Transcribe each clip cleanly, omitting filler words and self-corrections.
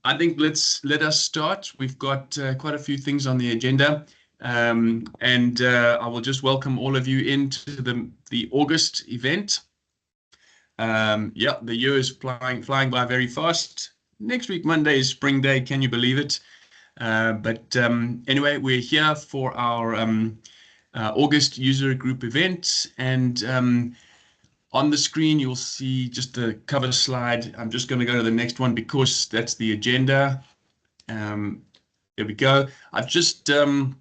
I think let us start. We've got quite a few things on the agenda, and I will just welcome all of you into the August event. Yeah, the year is flying by very fast. Next week, Monday, is Spring Day. Can you believe it? But anyway, we're here for our August user group event, and on the screen, you'll see just the cover slide. I'm just going to go to the next one because that's the agenda. There we go. I've just updated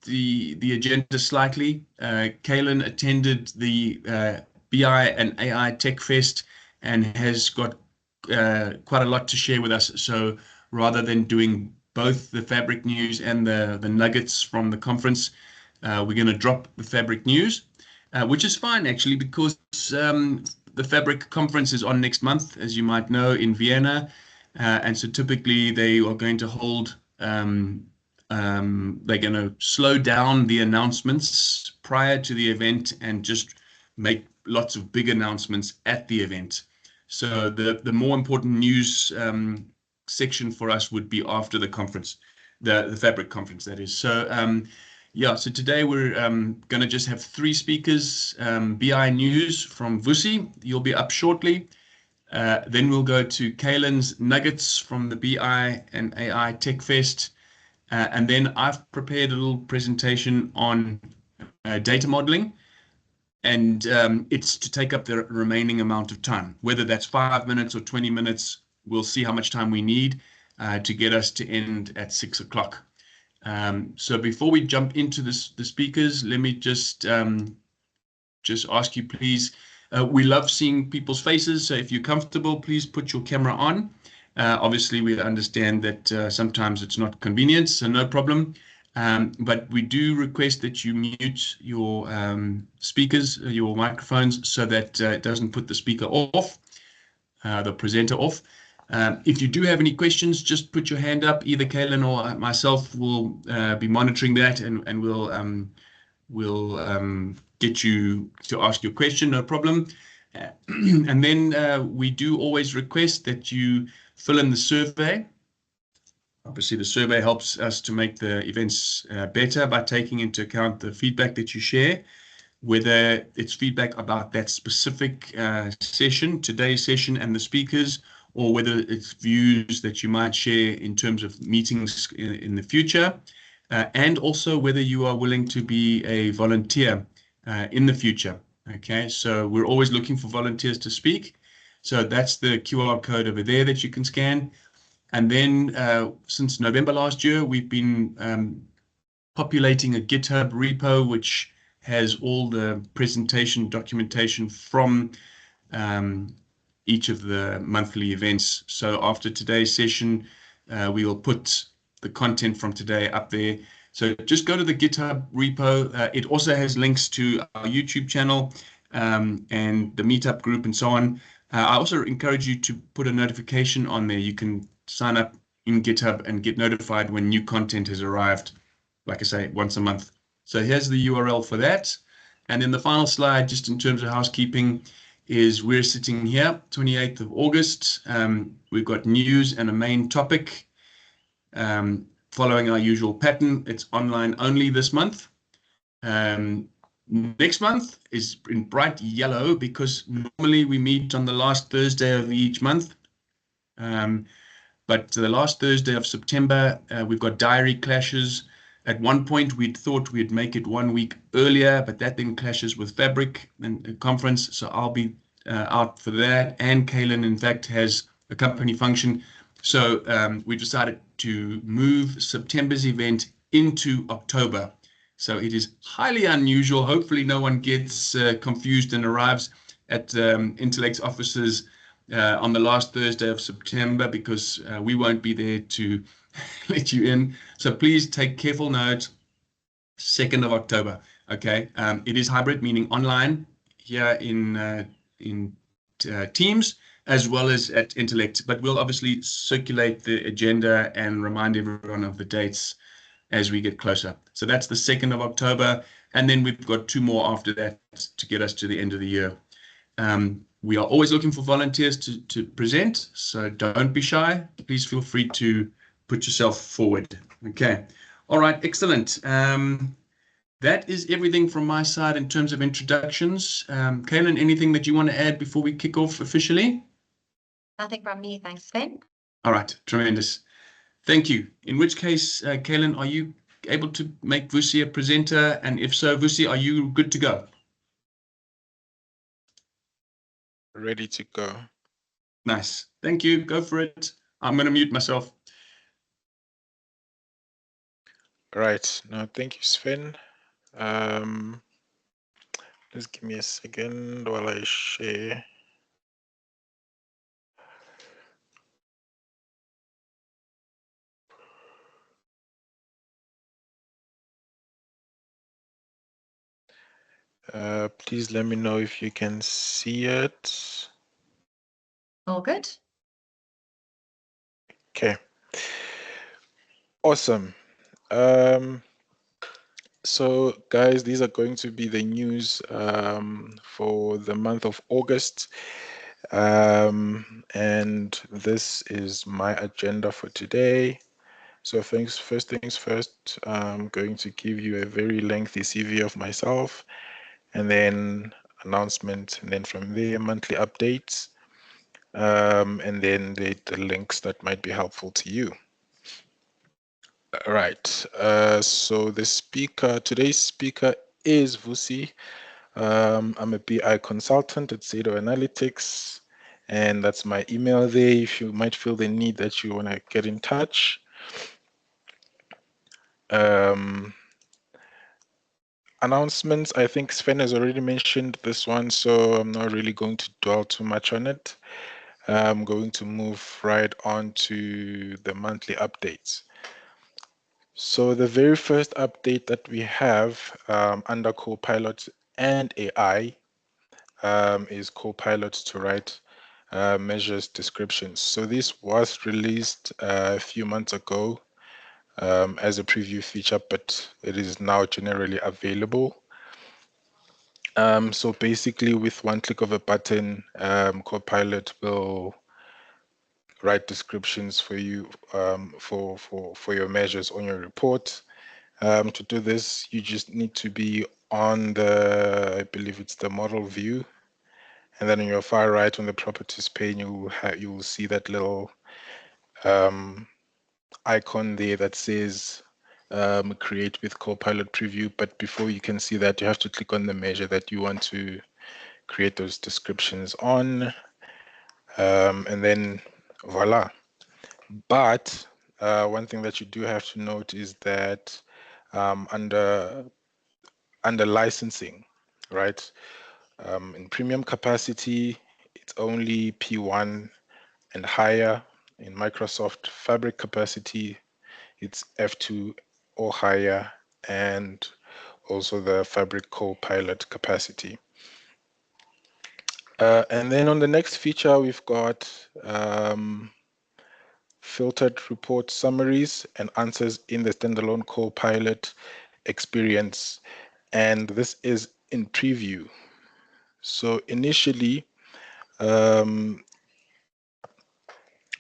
the agenda slightly. Cailin attended the BI and AI Tech Fest and has got quite a lot to share with us. So rather than doing both the fabric news and the nuggets from the conference, we're going to drop the fabric news. Which is fine, actually, because the Fabric conference is on next month, as you might know, in Vienna. And so typically they are going to hold, they're going to slow down the announcements prior to the event and just make lots of big announcements at the event. So the more important news section for us would be after the conference, the Fabric conference, that is. So yeah, so today we're going to just have 3 speakers. BI News from Vusi, you'll be up shortly. Then we'll go to Cailin's Nuggets from the BI and AI Tech Fest. And then I've prepared a little presentation on data modeling. And it's to take up the remaining amount of time, whether that's 5 minutes or 20 minutes. We'll see how much time we need to get us to end at 6 o'clock. So before we jump into the speakers, let me just ask you, please. We love seeing people's faces, so if you're comfortable, please put your camera on. Obviously, we understand that sometimes it's not convenient, so no problem. But we do request that you mute your speakers, your microphones, so that it doesn't put the speaker off, the presenter off. If you do have any questions, just put your hand up. Either Cailin or myself will be monitoring that, and we'll get you to ask your question, no problem. And then we do always request that you fill in the survey. Obviously, the survey helps us to make the events better by taking into account the feedback that you share, whether it's feedback about that specific session, today's session, and the speakers, or whether it's views that you might share in terms of meetings in the future, and also whether you are willing to be a volunteer in the future. Okay, so we're always looking for volunteers to speak. So that's the QR code over there that you can scan. And then since November last year, we've been populating a GitHub repo, which has all the presentation documentation from each of the monthly events. So after today's session, we will put the content from today up there. So just go to the GitHub repo. It also has links to our YouTube channel and the meetup group and so on. I also encourage you to put a notification on there. You can sign up in GitHub and get notified when new content has arrived, like I say, once a month. So here's the URL for that. And then the final slide, just in terms of housekeeping, is we're sitting here, 28th of August. We've got news and a main topic. Following our usual pattern, it's online only this month. Next month is in bright yellow because normally we meet on the last Thursday of each month. But the last Thursday of September, we've got diary clashes. At one point, we'd thought we'd make it 1 week earlier, but that then clashes with Fabric and conference. So I'll be out for that. And Cailin, in fact, has a company function. So we decided to move September's event into October. So it is highly unusual. Hopefully no one gets confused and arrives at Intellect's offices on the last Thursday of September, because we won't be there to let you in. So please take careful note, 2nd of October. Okay, it is hybrid, meaning online here in Teams, as well as at Intellect. But we'll obviously circulate the agenda and remind everyone of the dates as we get closer. So that's the 2nd of October. And then we've got 2 more after that to get us to the end of the year. We are always looking for volunteers to present, so don't be shy. Please feel free to put yourself forward. Okay. All right, excellent. That is everything from my side in terms of introductions. Cailin, anything that you want to add before we kick off officially? Nothing from me, thanks, Sven. All right, tremendous. Thank you. In which case, Cailin, are you able to make Vusi a presenter? And if so, Vusi, are you good to go? Ready to go. Nice. Thank you. Go for it. I'm going to mute myself. Right. No, thank you, Sven. Just give me a second while I share. Please let me know if you can see it. All good. Okay. Awesome. So guys, these are going to be the news for the month of August. And this is my agenda for today. So first things first, I'm going to give you a very lengthy CV of myself, and then announcement, and then from there, monthly updates, and then the links that might be helpful to you. All right, so today's speaker is Vusi. I'm a BI consultant at Zato Analytics, and that's my email there if you might feel the need that you want to get in touch. Announcements, I think Sven has already mentioned this one, so I'm not really going to dwell too much on it. I'm going to move right on to the monthly updates. So the very first update that we have under Copilot and AI is Copilot to write measures descriptions. So this was released a few months ago as a preview feature, but it is now generally available. So basically, with one click of a button, Copilot will write descriptions for you for your measures on your report. To do this, you just need to be on I believe it's the model view, and then on your far right on the properties pane, you will see that little icon there that says create with Copilot preview. But before you can see that, you have to click on the measure that you want to create those descriptions on, and then voila. But one thing that you do have to note is that under licensing, right? In premium capacity, it's only P1 and higher. In Microsoft Fabric capacity, it's F2 or higher, and also the Fabric Copilot capacity. And then on the next feature, we've got filtered report summaries and answers in the standalone Copilot experience. And this is in preview. So initially,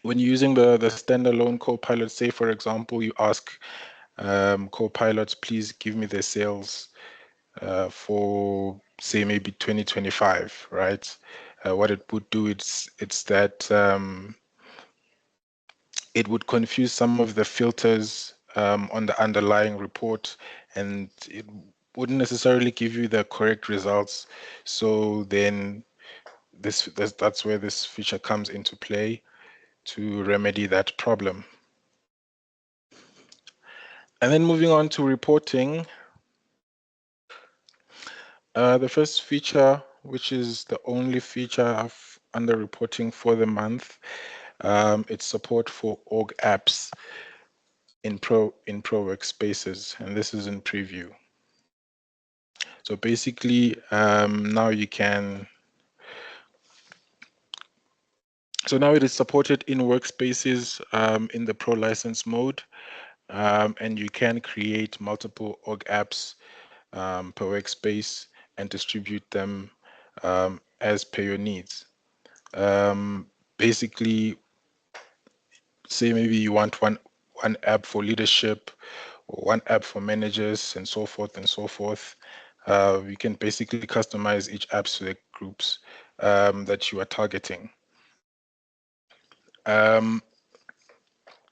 when you're using the standalone Copilot, say, for example, you ask Copilot, please give me the sales for, say, maybe 2025, right? What it would do, it's that it would confuse some of the filters on the underlying report, and it wouldn't necessarily give you the correct results. So then that's where this feature comes into play to remedy that problem. And then moving on to reporting, the first feature, which is the only feature under reporting for the month, it's support for org apps in Pro Workspaces, and this is in preview. So basically, now you can. So now it is supported in Workspaces in the Pro license mode, and you can create multiple org apps per workspace and distribute them as per your needs. Basically, say maybe you want one app for leadership, or one app for managers, and so forth and so forth. You can basically customize each app to the groups that you are targeting.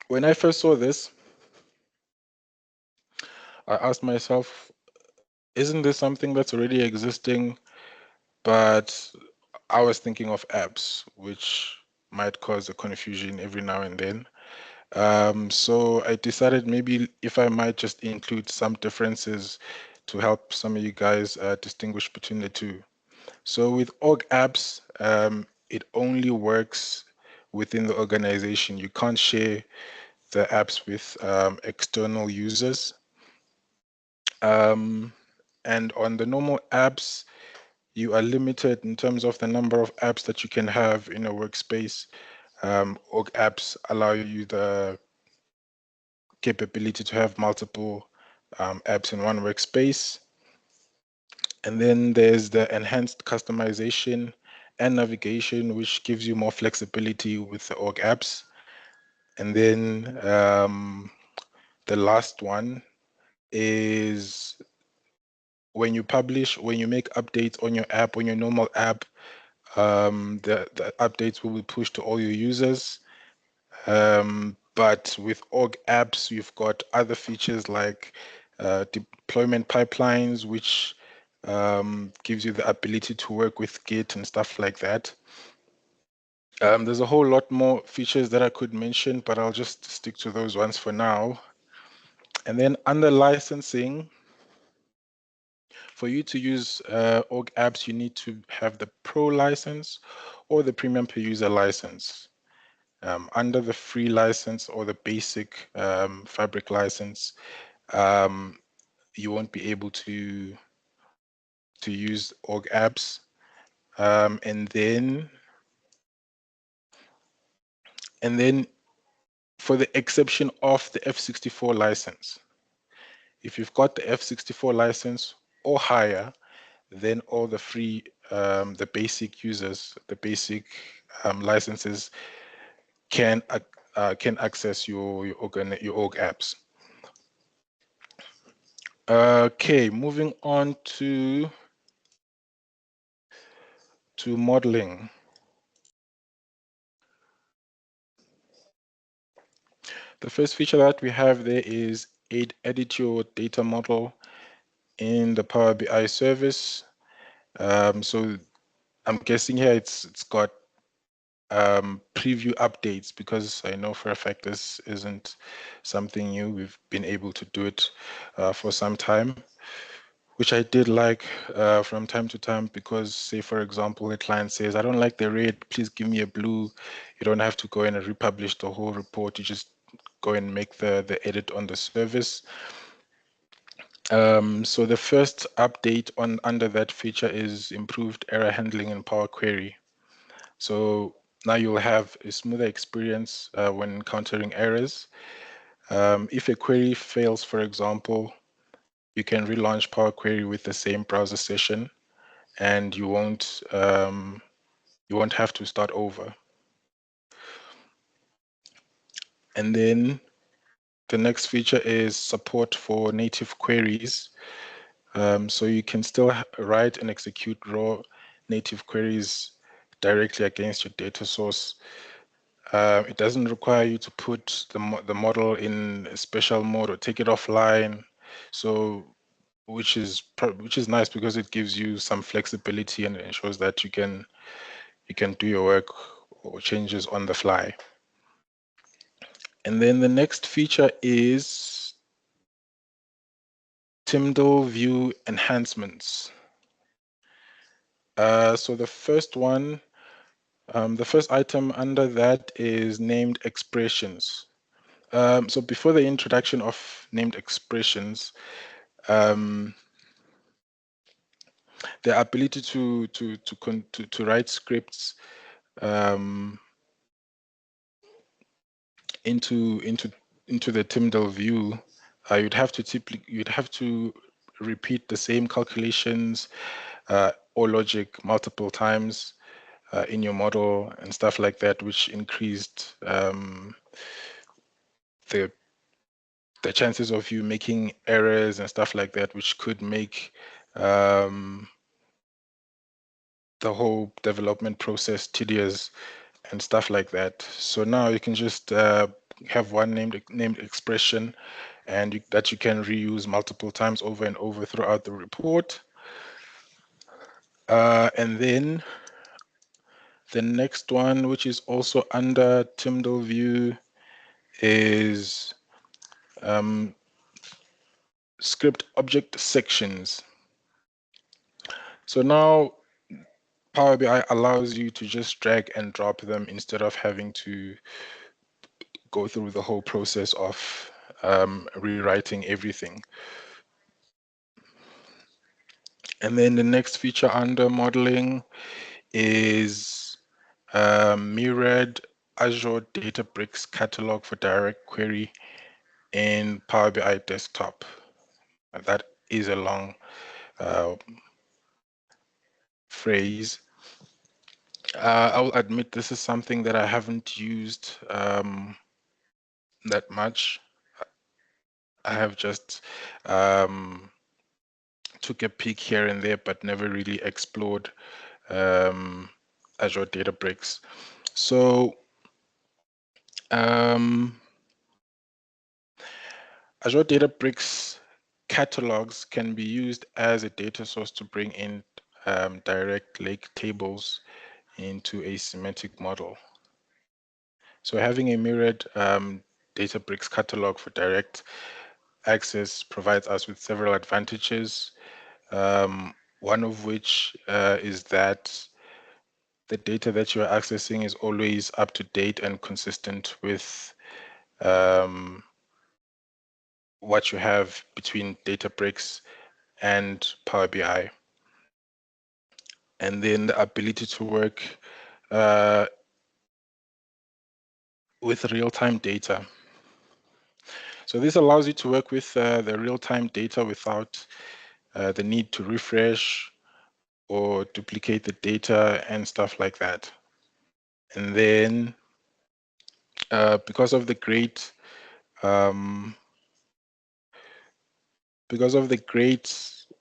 When I first saw this, I asked myself, isn't this something that's already existing? But I was thinking of apps, which might cause a confusion every now and then. So I decided maybe if I might just include some differences to help some of you guys distinguish between the two. So with org apps, it only works within the organization. You can't share the apps with external users. And on the normal apps, you are limited in terms of the number of apps that you can have in a workspace. Org apps allow you the capability to have multiple apps in one workspace. And then there's the enhanced customization and navigation, which gives you more flexibility with the org apps. And then the last one is when you make updates on your app, on your normal app, the updates will be pushed to all your users. But with org apps, you've got other features like deployment pipelines, which gives you the ability to work with Git and stuff like that. There's a whole lot more features that I could mention, but I'll just stick to those ones for now. And then under licensing, for you to use org apps, you need to have the Pro license or the Premium per user license. Under the free license or the basic Fabric license, you won't be able to use org apps. And then for the exception of the F64 license, if you've got the F64 license or higher, then all the free, the basic users, the basic licenses can access your org apps. Okay, moving on to modeling. The first feature that we have there is edit your data model in the Power BI service. So I'm guessing here it's got preview updates, because I know for a fact this isn't something new. We've been able to do it for some time, which I did like from time to time, because say, for example, a client says, I don't like the red, please give me a blue. You don't have to go in and republish the whole report. You just go and make the edit on the service. So the first update under that feature is improved error handling in Power Query. So now you'll have a smoother experience when encountering errors. If a query fails, for example, you can relaunch Power Query with the same browser session, and you won't have to start over. And then the next feature is support for native queries. So you can still write and execute raw native queries directly against your data source. It doesn't require you to put the model in a special mode or take it offline. So which is nice, because it gives you some flexibility and ensures that you can do your work or changes on the fly. And then the next feature is Tyndall view enhancements. So the first one, the first item under that is named expressions. So before the introduction of named expressions, the ability to write scripts into the Tyndall view, you'd have to repeat the same calculations or logic multiple times. in your model and stuff like that, which increased the chances of you making errors and stuff like that, which could make the whole development process tedious and stuff like that. So now you can just have one named expression and that you can reuse multiple times over and over throughout the report. And then the next one, which is also under Tyndall view, is script object sections. So now Power BI allows you to just drag and drop them instead of having to go through the whole process of rewriting everything. And then the next feature under modeling is mirrored Azure Databricks catalog for direct query in Power BI desktop. That is a long phrase. I'll admit this is something that I haven't used that much. I have just took a peek here and there, but never really explored Azure Databricks. So Azure Databricks catalogs can be used as a data source to bring in direct lake tables into a semantic model. So having a mirrored Databricks catalog for direct access provides us with several advantages. One of which is that the data that you are accessing is always up to date and consistent with what you have between Databricks and Power BI. And then the ability to work with real-time data. So this allows you to work with the real-time data without the need to refresh or duplicate the data and stuff like that. And then because of the great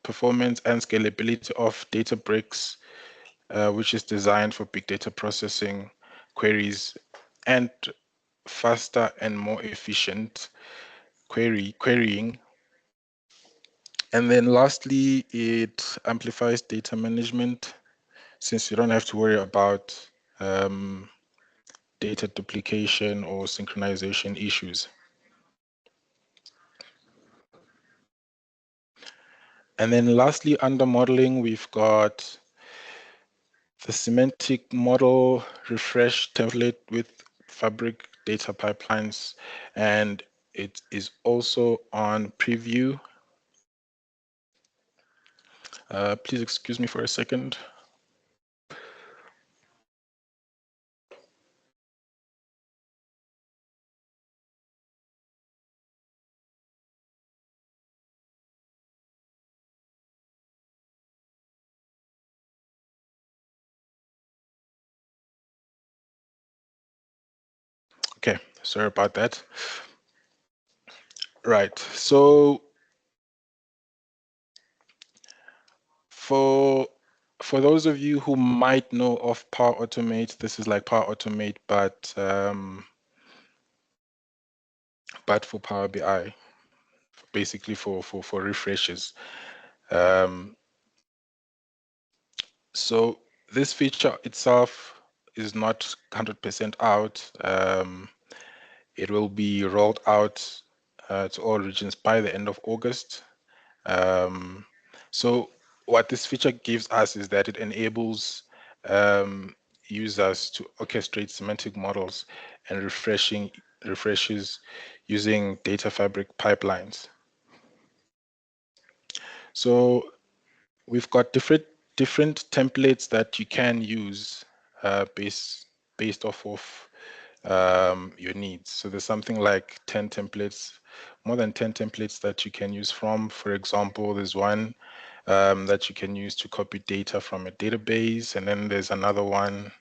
performance and scalability of Databricks, which is designed for big data processing queries and faster and more efficient querying. And then lastly, it amplifies data management since you don't have to worry about data duplication or synchronization issues. And then lastly, under modeling, we've got the semantic model refresh template with Fabric data pipelines, and it is also on preview. Please excuse me for a second. Okay, sorry about that. Right, so for those of you who might know of Power Automate, this is like Power Automate, but for Power BI, basically for refreshes. So this feature itself is not 100% out. It will be rolled out to all regions by the end of August. So what this feature gives us is that it enables users to orchestrate semantic models and refreshes using data fabric pipelines. So we've got different templates that you can use based off of your needs. So there's something like 10 templates, more than 10 templates that you can use from. For example, there's one that you can use to copy data from a database. And then there's another one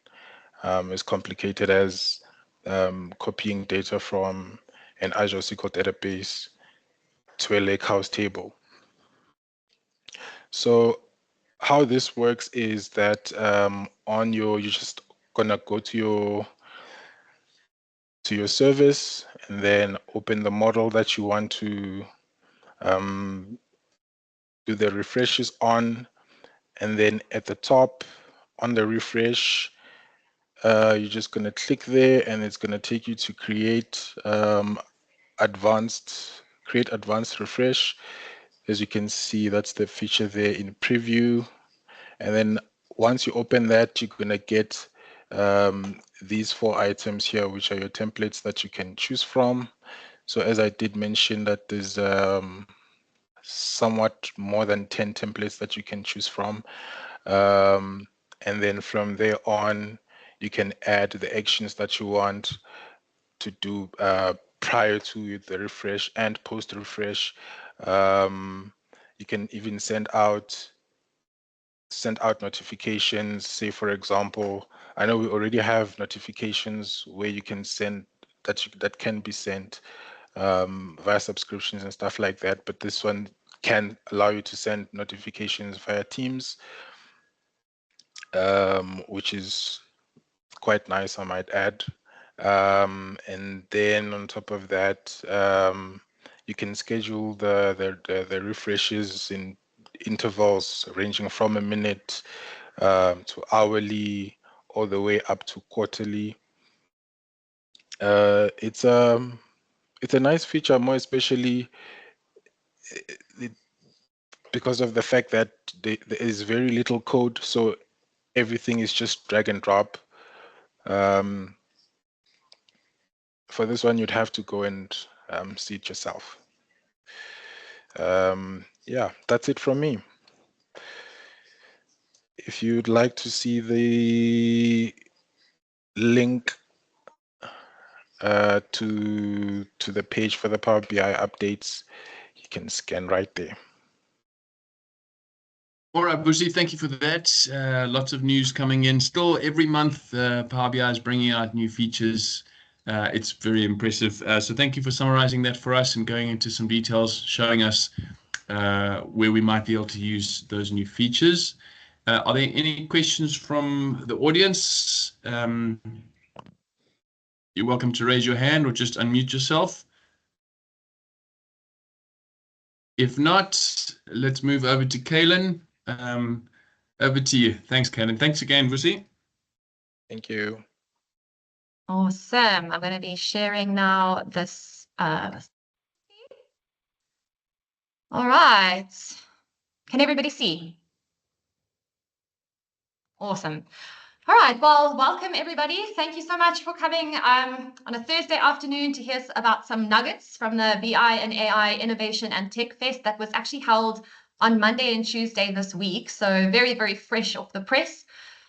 as complicated as copying data from an Azure SQL database to a lakehouse table. So how this works is that you're just gonna go to your service and then open the model that you want to do the refreshes on, and then at the top on the refresh, you're just gonna click there, and it's gonna take you to create advanced refresh. As you can see, that's the feature there in preview. And then once you open that, you're gonna get these 4 items here, which are your templates that you can choose from. So as I did mention, that there's somewhat more than 10 templates that you can choose from. And then from there on, you can add the actions that you want to do prior to the refresh and post refresh. You can even send out notifications. Say, for example, I know we already have notifications where you can send that can be sent via subscriptions and stuff like that, but this one can allow you to send notifications via Teams, which is quite nice, I might add. And then on top of that, you can schedule the refreshes in intervals ranging from a minute to hourly, all the way up to quarterly. It's a nice feature, more especially because of the fact that there is very little code, so everything is just drag and drop. For this one, you'd have to go and see it yourself. Yeah, that's it from me. If you'd like to see the link to the page for the Power BI updates, you can scan right there. All right, Vusi, thank you for that. Lots of news coming in. Still, every month, Power BI is bringing out new features. It's very impressive. So thank you for summarizing that for us and going into some details, showing us where we might be able to use those new features. Are there any questions from the audience? You're welcome to raise your hand or just unmute yourself. If not, let's move over to Cailin. Over to you. Thanks, Cailin. Thanks again, Vusi. Thank you. Awesome. I'm going to be sharing now this. All right. Can everybody see? Awesome. All right. Well, welcome everybody. Thank you so much for coming on a Thursday afternoon to hear about some nuggets from the BI and AI Innovation and Tech Fest that was actually held on Monday and Tuesday this week. So very, very fresh off the press.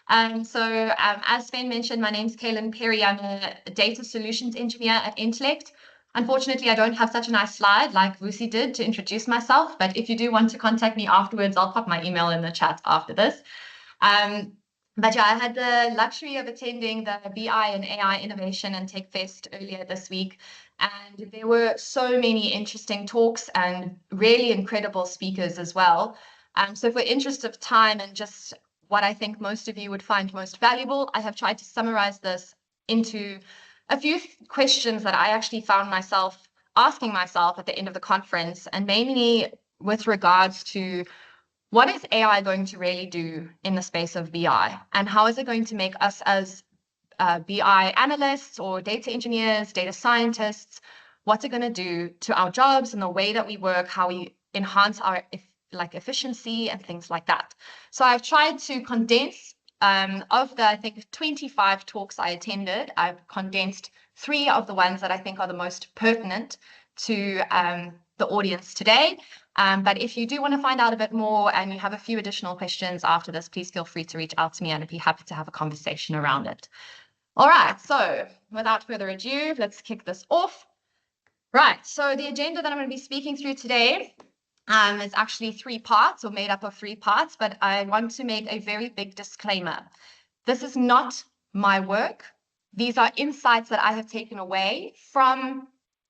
So as Sven mentioned, my name's Cailin Perrie. I'm a data solutions engineer at Intellect. Unfortunately, I don't have such a nice slide like Vusi did to introduce myself, but if you do want to contact me afterwards, I'll pop my email in the chat after this. But yeah, I had the luxury of attending the BI and AI Innovation and Tech Fest earlier this week, and there were so many interesting talks and really incredible speakers as well. So for interest of time and just what I think most of you would find most valuable, I have tried to summarize this into a few questions that I actually found myself asking myself at the end of the conference, and mainly with regards to what is AI going to really do in the space of BI, and how is it going to make us as BI analysts or data engineers, data scientists, what's it going to do to our jobs and the way that we work, how we enhance our efficiency and things like that. So I've tried to condense of the, I think, 25 talks I attended, I've condensed 3 of the ones that I think are the most pertinent to the audience today. But if you do want to find out a bit more and you have a few additional questions after this, please feel free to reach out to me and I'd be happy to have a conversation around it. All right, so without further ado, let's kick this off. Right, so the agenda that I'm going to be speaking through today It's actually 3 parts, or made up of 3 parts, but I want to make a very big disclaimer. This is not my work. These are insights that I have taken away from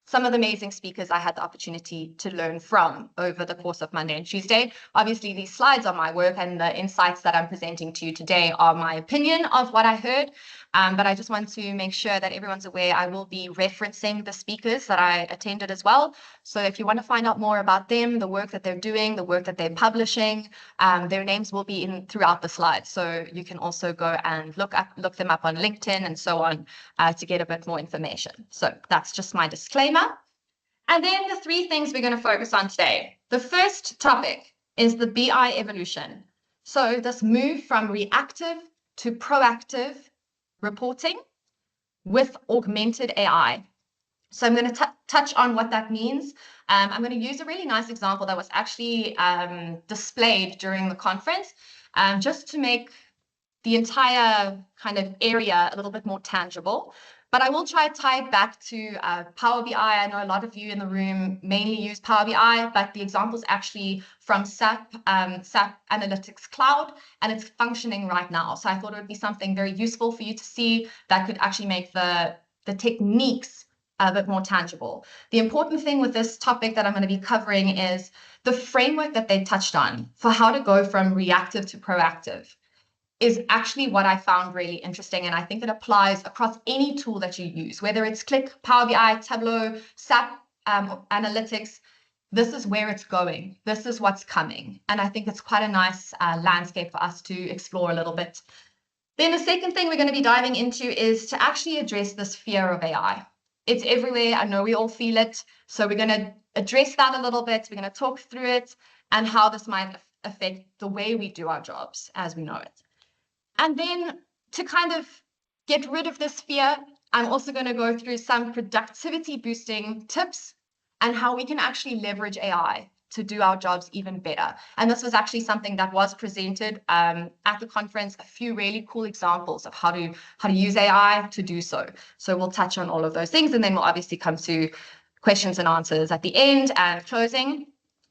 some of the amazing speakers I had the opportunity to learn from over the course of Monday and Tuesday. Obviously, these slides are my work, and the insights that I'm presenting to you today are my opinion of what I heard. But I just want to make sure that everyone's aware I will be referencing the speakers that I attended as well. So if you want to find out more about them, the work that they're doing, the work that they're publishing, their names will be in throughout the slides. So you can also go and look them up on LinkedIn and so on to get a bit more information. So that's just my disclaimer. And then the 3 things we're going to focus on today. The first topic is the BI evolution. So this move from reactive to proactive reporting with augmented AI. So I'm going to touch on what that means. I'm going to use a really nice example that was actually displayed during the conference, just to make the entire kind of area a little bit more tangible. But I will try to tie it back to Power BI. I know a lot of you in the room mainly use Power BI, but the example is actually from SAP Analytics Cloud, and it's functioning right now. So I thought it would be something very useful for you to see that could actually make the techniques a bit more tangible. The important thing with this topic that I'm going to be covering is the framework that they touched on for how to go from reactive to proactive is actually what I found really interesting. And I think it applies across any tool that you use, whether it's Click, Power BI, Tableau, SAP Analytics. This is where it's going. This is what's coming. And I think it's quite a nice landscape for us to explore a little bit. Then the second thing we're going to be diving into is to actually address this fear of AI. It's everywhere. I know we all feel it. So we're going to address that a little bit. We're going to talk through it and how this might affect the way we do our jobs as we know it. And then to kind of get rid of this fear, I'm also going to go through some productivity boosting tips and how we can actually leverage AI to do our jobs even better. And this was actually something that was presented at the conference, a few really cool examples of how to use AI to do so. So we'll touch on all of those things, and then we'll obviously come to questions and answers at the end and closing.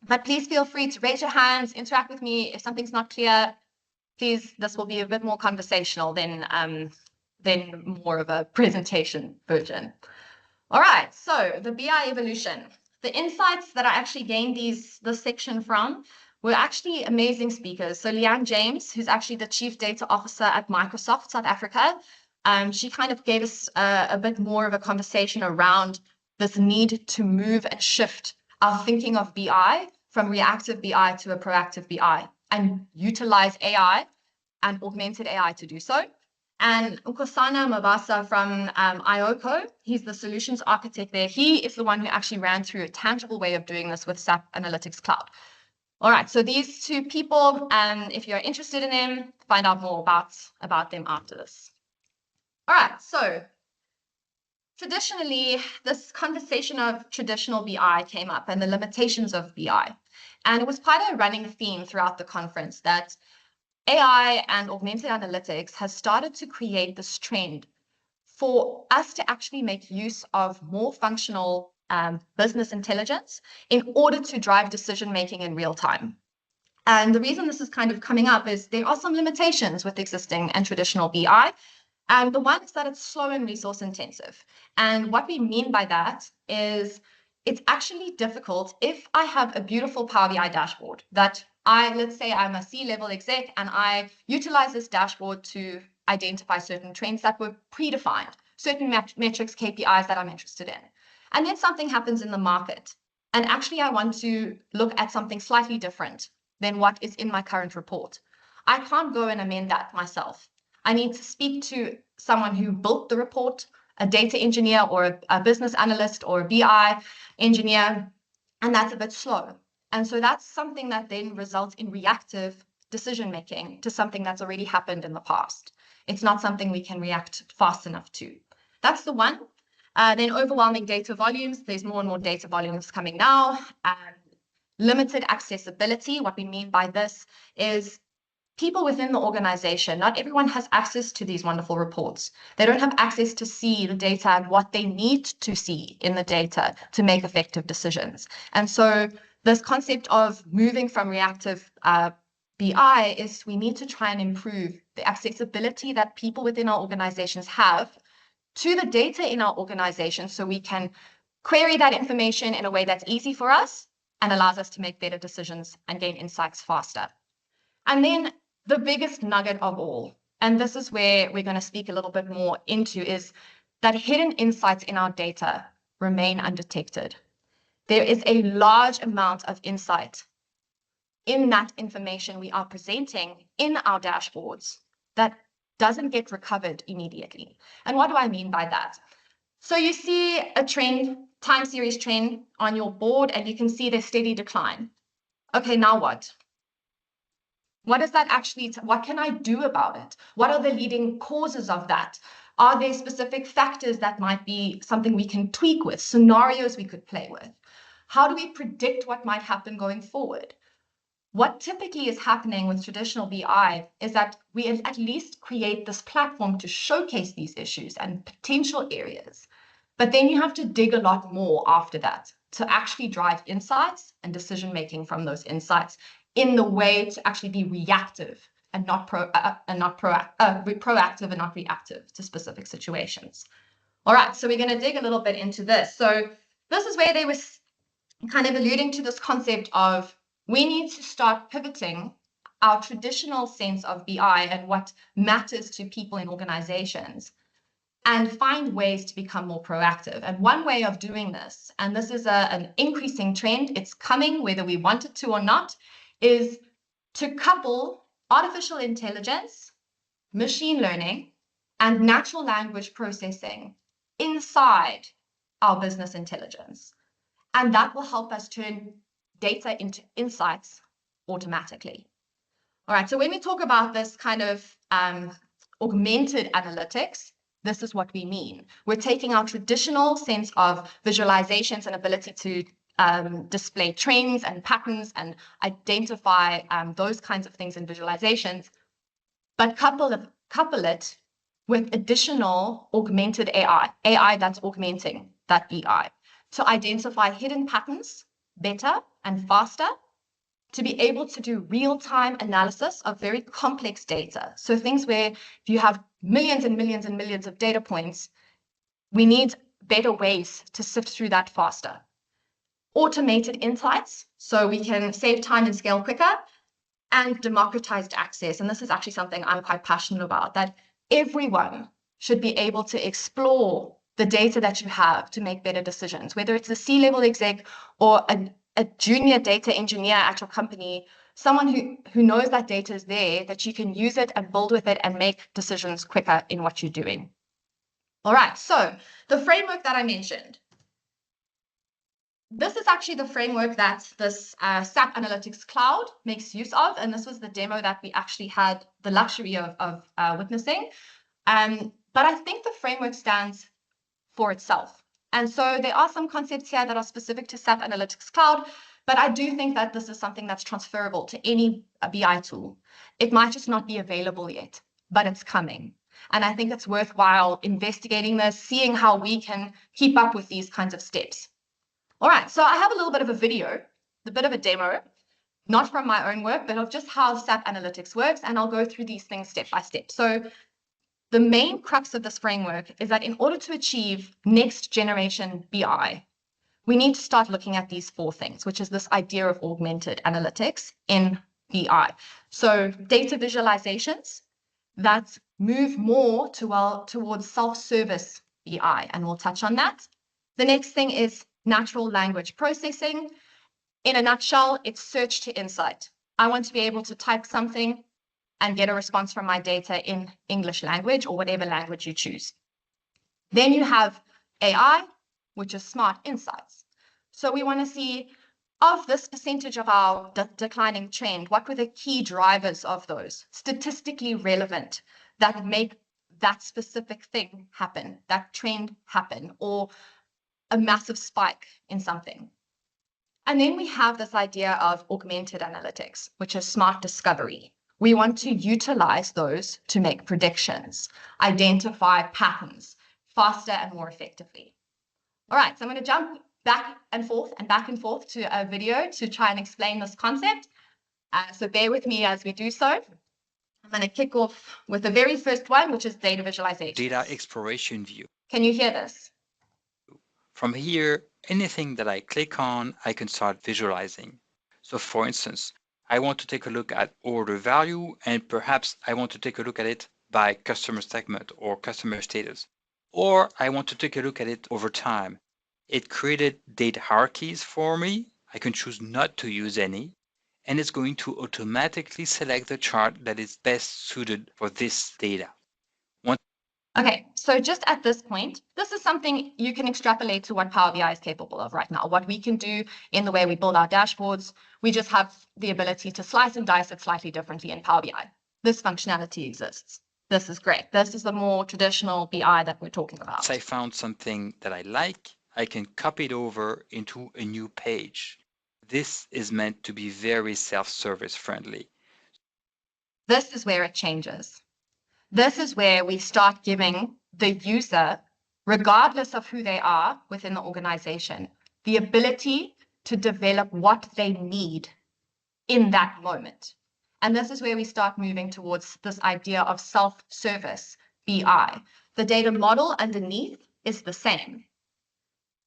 But please feel free to raise your hands, interact with me. If something's not clear, please, this will be a bit more conversational than more of a presentation version. All right, so the BI evolution. The insights that I actually gained this section from were actually amazing speakers. So Leanne James, who's actually the Chief Data Officer at Microsoft South Africa, she kind of gave us a bit more of a conversation around this need to move and shift our thinking of BI from reactive BI to a proactive BI, and utilize AI and augmented AI to do so. And Nkosana Mabasa from IOCO, he's the solutions architect there. He is the one who actually ran through a tangible way of doing this with SAP Analytics Cloud. All right, so these 2 people, if you're interested in them, find out more about them after this. All right, so traditionally, this conversation of traditional BI came up and the limitations of BI. And it was quite a running theme throughout the conference that AI and augmented analytics has started to create this trend for us to actually make use of more functional business intelligence in order to drive decision-making in real time. And the reason this is kind of coming up is there are some limitations with existing and traditional BI. And the one is that it's slow and resource intensive. And what we mean by that is it's actually difficult if I have a beautiful Power BI dashboard that let's say I'm a C-level exec and I utilize this dashboard to identify certain trends that were predefined, certain metrics, KPIs that I'm interested in. And then something happens in the market. And actually I want to look at something slightly different than what is in my current report. I can't go and amend that myself. I need to speak to someone who built the report, a data engineer or a business analyst or a BI engineer, and that's a bit slow. And so that's something that then results in reactive decision-making to something that's already happened in the past. It's not something we can react fast enough to. That's the one. Then overwhelming data volumes. There's more and more data volumes coming now. Limited accessibility. What we mean by this is people within the organization, not everyone has access to these wonderful reports. They don't have access to see the data and what they need to see in the data to make effective decisions. And so this concept of moving from reactive BI is we need to try and improve the accessibility that people within our organizations have to the data in our organization so we can query that information in a way that's easy for us and allows us to make better decisions and gain insights faster. And then the biggest nugget of all, and this is where we're going to speak a little bit more into, is that hidden insights in our data remain undetected. There is a large amount of insight in that information we are presenting in our dashboards that doesn't get recovered immediately. And what do I mean by that? So you see a trend, time series trend on your board, and you can see the steady decline. Okay, now what? What does that actually, what can I do about it? What are the leading causes of that? Are there specific factors that might be something we can tweak with, scenarios we could play with? How do we predict what might happen going forward? What typically is happening with traditional BI is that we at least create this platform to showcase these issues and potential areas. But then you have to dig a lot more after that to actually drive insights and decision-making from those insights in the way to actually be reactive and not proactive and not reactive to specific situations. All right, so we're going to dig a little bit into this. So this is where they were kind of alluding to this concept of we need to start pivoting our traditional sense of BI and what matters to people in organizations and find ways to become more proactive. And one way of doing this, and this is an increasing trend, it's coming whether we want it to or not, is to couple artificial intelligence, machine learning, and natural language processing inside our business intelligence. And that will help us turn data into insights automatically. All right, so when we talk about this kind of augmented analytics, this is what we mean. We're taking our traditional sense of visualizations and ability to display trends and patterns and identify those kinds of things in visualizations, but couple it with additional augmented AI that's augmenting that BI to identify hidden patterns better and faster, to be able to do real-time analysis of very complex data. So things where if you have millions and millions and millions of data points, we need better ways to sift through that faster. Automated insights, so we can save time and scale quicker, and democratized access. And this is actually something I'm quite passionate about, that everyone should be able to explore the data that you have to make better decisions, whether it's a C-level exec or a junior data engineer at your company, someone who knows that data is there, that you can use it and build with it and make decisions quicker in what you're doing. All right, so the framework that I mentioned, this is actually the framework that this SAP Analytics Cloud makes use of, and this was the demo that we actually had the luxury of witnessing. But I think the framework stands for itself. And so there are some concepts here that are specific to SAP Analytics Cloud, but I do think that this is something that's transferable to any BI tool. It might just not be available yet, but it's coming. And I think it's worthwhile investigating this, seeing how we can keep up with these kinds of steps. All right, so I have a little bit of a video, a bit of a demo, not from my own work, but of just how SAP Analytics works, and I'll go through these things step by step. So the main crux of this framework is that in order to achieve next generation BI, we need to start looking at these four things, which is this idea of augmented analytics in BI. So data visualizations that move more towards self-service BI, and we'll touch on that. The next thing is natural language processing. In a nutshell, it's search to insight. I want to be able to type something and get a response from my data in English language or whatever language you choose. Then you have AI, which is smart insights. So we want to see, of this percentage of our declining trend, what were the key drivers of those, statistically relevant, that make that specific thing happen, that trend happen, or a massive spike in something. And then we have this idea of augmented analytics, which is smart discovery. We want to utilize those to make predictions, identify patterns faster and more effectively. All right, so I'm going to jump back and forth to a video to try and explain this concept. So bear with me as we do so. I'm going to kick off with the very first one, which is data visualization. Data exploration view. Can you hear this? From here, anything that I click on, I can start visualizing. So for instance, I want to take a look at order value, and perhaps I want to take a look at it by customer segment or customer status. Or I want to take a look at it over time. It created data hierarchies for me. I can choose not to use any, and it's going to automatically select the chart that is best suited for this data. Okay, so just at this point, this is something you can extrapolate to what Power BI is capable of right now. What we can do in the way we build our dashboards, we just have the ability to slice and dice it slightly differently in Power BI. This functionality exists. This is great. This is the more traditional BI that we're talking about. Once I found something that I like, I can copy it over into a new page. This is meant to be very self-service friendly. This is where it changes. This is where we start giving the user, regardless of who they are within the organization, the ability to develop what they need in that moment. And this is where we start moving towards this idea of self-service BI. The data model underneath is the same,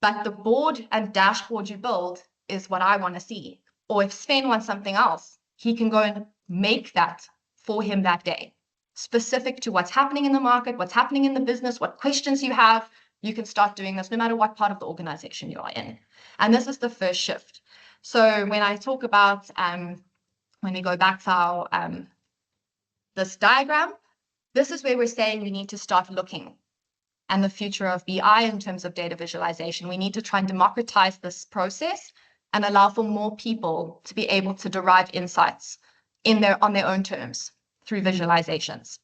but the board and dashboard you build is what I want to see. Or if Sven wants something else, he can go and make that for him that day. Specific to what's happening in the market, what's happening in the business, what questions you have, you can start doing this no matter what part of the organization you are in. And this is the first shift. So when I talk about, when we go back to our, this diagram, this is where we're saying we need to start looking and the future of BI in terms of data visualization. We need to try and democratize this process and allow for more people to be able to derive insights on their own terms through visualizations.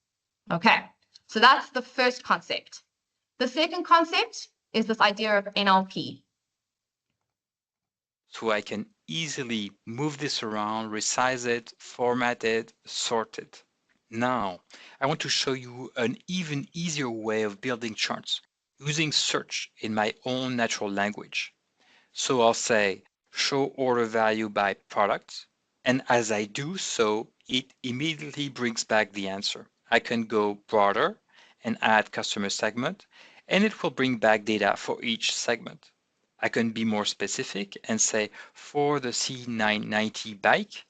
Okay, so that's the first concept. The second concept is this idea of NLP. So I can easily move this around, resize it, format it, sort it. Now, I want to show you an even easier way of building charts using search in my own natural language. So I'll say, show order value by product. And as I do so, it immediately brings back the answer. I can go broader and add customer segment, and it will bring back data for each segment. I can be more specific and say, for the C990 bike,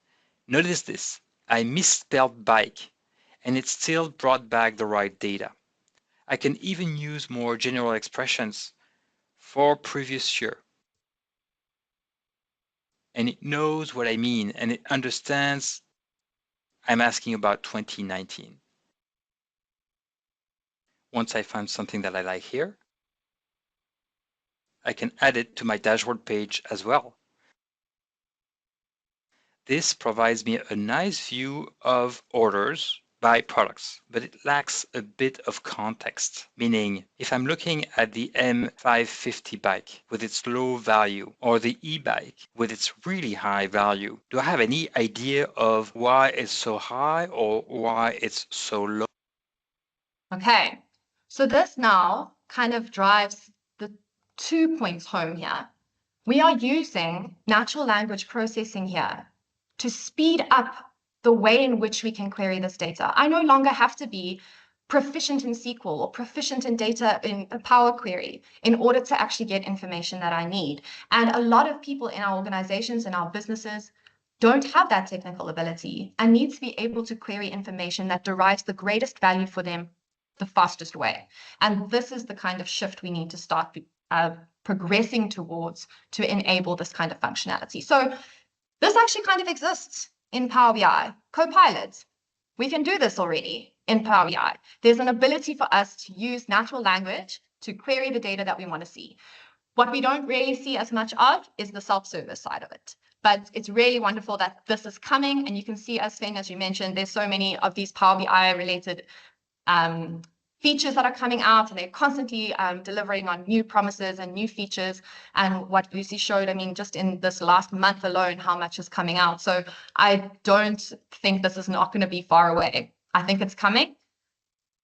notice this, I misspelled bike, and it still brought back the right data. I can even use more general expressions for previous year. And it knows what I mean, and it understands I'm asking about 2019. Once I find something that I like here, I can add it to my dashboard page as well. This provides me a nice view of orders by products, but it lacks a bit of context, meaning if I'm looking at the M550 bike with its low value or the e-bike with its really high value, do I have any idea of why it's so high or why it's so low? Okay, so this now kind of drives the 2 points home here. We are using natural language processing here to speed up the way in which we can query this data. I no longer have to be proficient in SQL or proficient in data in a Power Query in order to actually get information that I need. And a lot of people in our organizations and our businesses don't have that technical ability and need to be able to query information that derives the greatest value for them the fastest way. And this is the kind of shift we need to start progressing towards to enable this kind of functionality. So this actually kind of exists in Power BI. Copilot, we can do this already in Power BI. There's an ability for us to use natural language to query the data that we want to see. What we don't really see as much of is the self-service side of it. But it's really wonderful that this is coming, and you can see, as Sven, as you mentioned, there's so many of these Power BI related features that are coming out, and they're constantly delivering on new promises and new features. And what Vusi showed, I mean, just in this last month alone, how much is coming out. So I don't think this is not going to be far away. I think it's coming.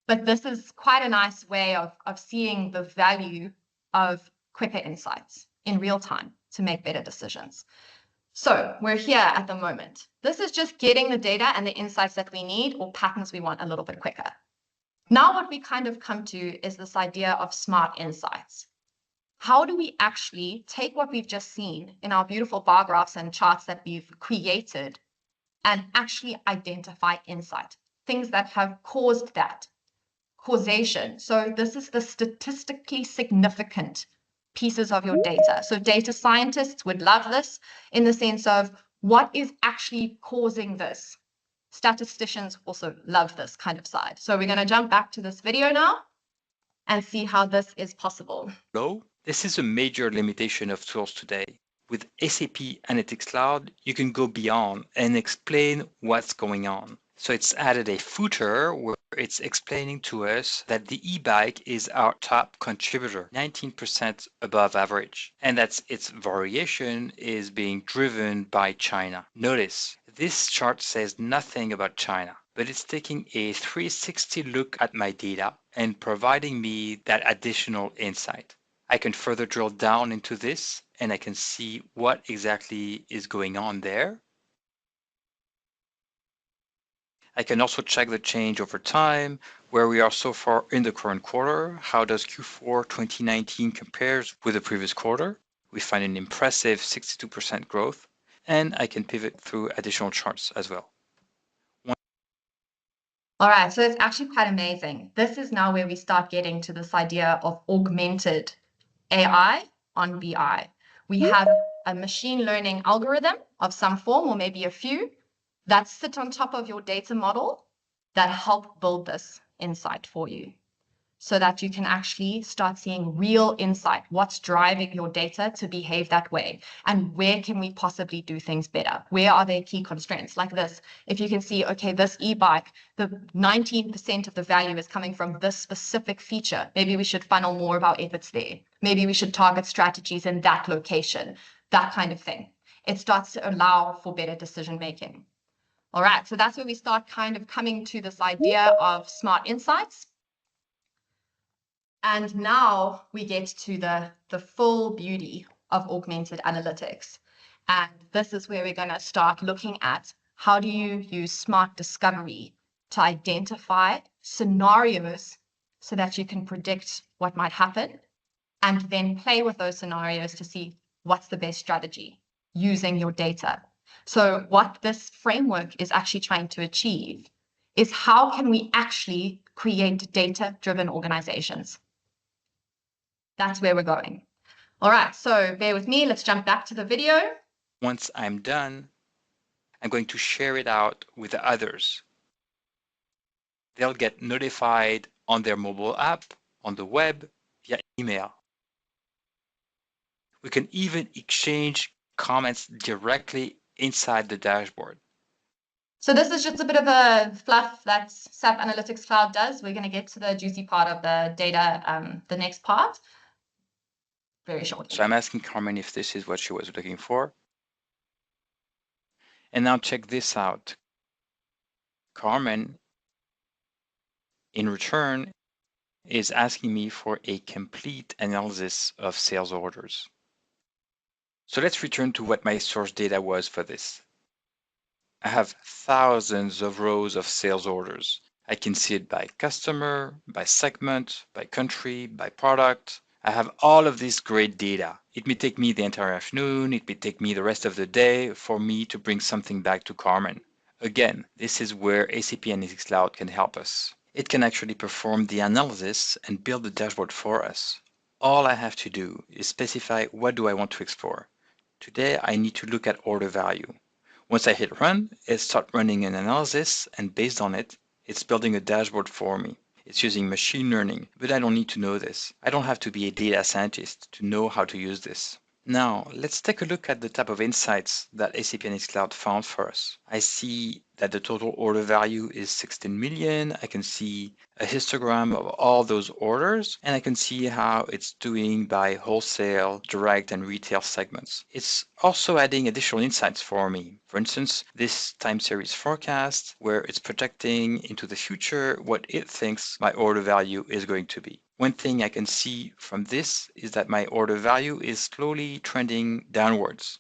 But this is quite a nice way of seeing the value of quicker insights. in real time to make better decisions. So we're here at the moment. This is just getting the data and the insights that we need or patterns we want a little bit quicker. Now what we kind of come to is this idea of smart insights. How do we actually take what we've just seen in our beautiful bar graphs and charts that we've created and actually identify insight, things that have caused that causation? So this is the statistically significant pieces of your data. So data scientists would love this in the sense of what is actually causing this. Statisticians also love this kind of side. So we're going to jump back to this video now and see how this is possible. Hello, this is a major limitation of tools today. With SAP Analytics Cloud, you can go beyond and explain what's going on. So it's added a footer where it's explaining to us that the e-bike is our top contributor, 19% above average, and that its variation is being driven by China. Notice, this chart says nothing about China, but it's taking a 360 look at my data and providing me that additional insight. I can further drill down into this and I can see what exactly is going on there. I can also check the change over time, where we are so far in the current quarter. How does Q4 2019 compares with the previous quarter? We find an impressive 62% growth, and I can pivot through additional charts as well. All right, so it's actually quite amazing. This is now where we start getting to this idea of augmented AI on BI. We have a machine learning algorithm of some form, or maybe a few, that sit on top of your data model that help build this insight for you so that you can actually start seeing real insight. What's driving your data to behave that way? And where can we possibly do things better? Where are there key constraints like this? If you can see, okay, this e-bike, the 19% of the value is coming from this specific feature. Maybe we should funnel more of our efforts there. Maybe we should target strategies in that location, that kind of thing. It starts to allow for better decision-making. All right, so that's where we start kind of coming to this idea of smart insights. And now we get to the full beauty of augmented analytics. And this is where we're going to start looking at how do you use smart discovery to identify scenarios so that you can predict what might happen and then play with those scenarios to see what's the best strategy using your data. So what this framework is actually trying to achieve is how can we actually create data-driven organizations? That's where we're going. All right, so bear with me. Let's jump back to the video. Once I'm done, I'm going to share it out with the others. They'll get notified on their mobile app, on the web, via email. We can even exchange comments directly inside the dashboard. So this is just a bit of a fluff that SAP Analytics Cloud does. We're going to get to the juicy part of the data, the next part, very shortly. So I'm asking Carmen if this is what she was looking for. And now check this out. Carmen, in return, is asking me for a complete analysis of sales orders. So let's return to what my source data was for this. I have thousands of rows of sales orders. I can see it by customer, by segment, by country, by product. I have all of this great data. It may take me the entire afternoon, it may take me the rest of the day for me to bring something back to Carmen. Again, this is where SAP Analytics Cloud can help us. It can actually perform the analysis and build the dashboard for us. All I have to do is specify what do I want to explore. Today, I need to look at order value. Once I hit run, it starts running an analysis, and based on it, it's building a dashboard for me. It's using machine learning, but I don't need to know this. I don't have to be a data scientist to know how to use this. Now, let's take a look at the type of insights that SAP Analytics Cloud found for us. I see that the total order value is 16 million. I can see a histogram of all those orders, and I can see how it's doing by wholesale, direct, and retail segments. It's also adding additional insights for me. For instance, this time series forecast, where it's projecting into the future what it thinks my order value is going to be. One thing I can see from this is that my order value is slowly trending downwards.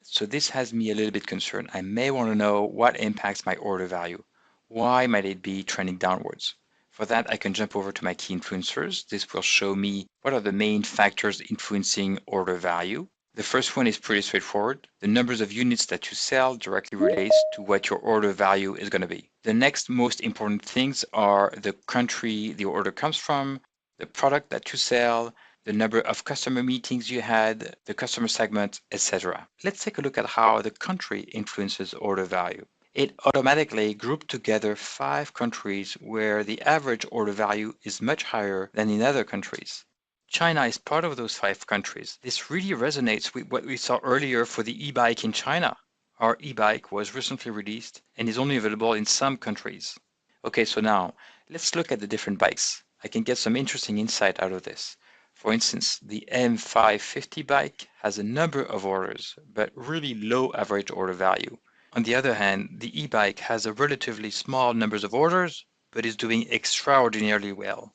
So this has me a little bit concerned. I may want to know what impacts my order value. Why might it be trending downwards? For that, I can jump over to my key influencers. This will show me what are the main factors influencing order value. The first one is pretty straightforward. The numbers of units that you sell directly relates to what your order value is going to be. The next most important things are the country the order comes from, the product that you sell, the number of customer meetings you had, the customer segment, etc. Let's take a look at how the country influences order value. It automatically grouped together 5 countries where the average order value is much higher than in other countries. China is part of those 5 countries. This really resonates with what we saw earlier for the e-bike in China. Our e-bike was recently released and is only available in some countries. Okay, so now let's look at the different bikes. I can get some interesting insight out of this. For instance, the M550 bike has a number of orders, but really low average order value. On the other hand, the e-bike has a relatively small numbers of orders, but is doing extraordinarily well.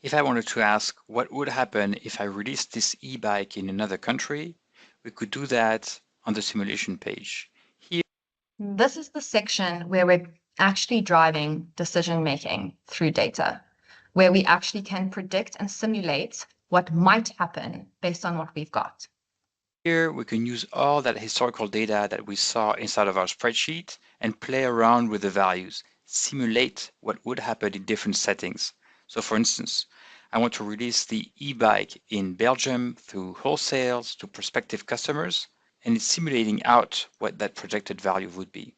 If I wanted to ask what would happen if I released this e-bike in another country, we could do that on the simulation page. Here, This is the section where we're actually driving decision making through data, where we actually can predict and simulate what might happen based on what we've got. Here we can use all that historical data that we saw inside of our spreadsheet and play around with the values, simulate what would happen in different settings. So for instance, I want to release the e-bike in Belgium through wholesales to prospective customers, and it's simulating out what that projected value would be.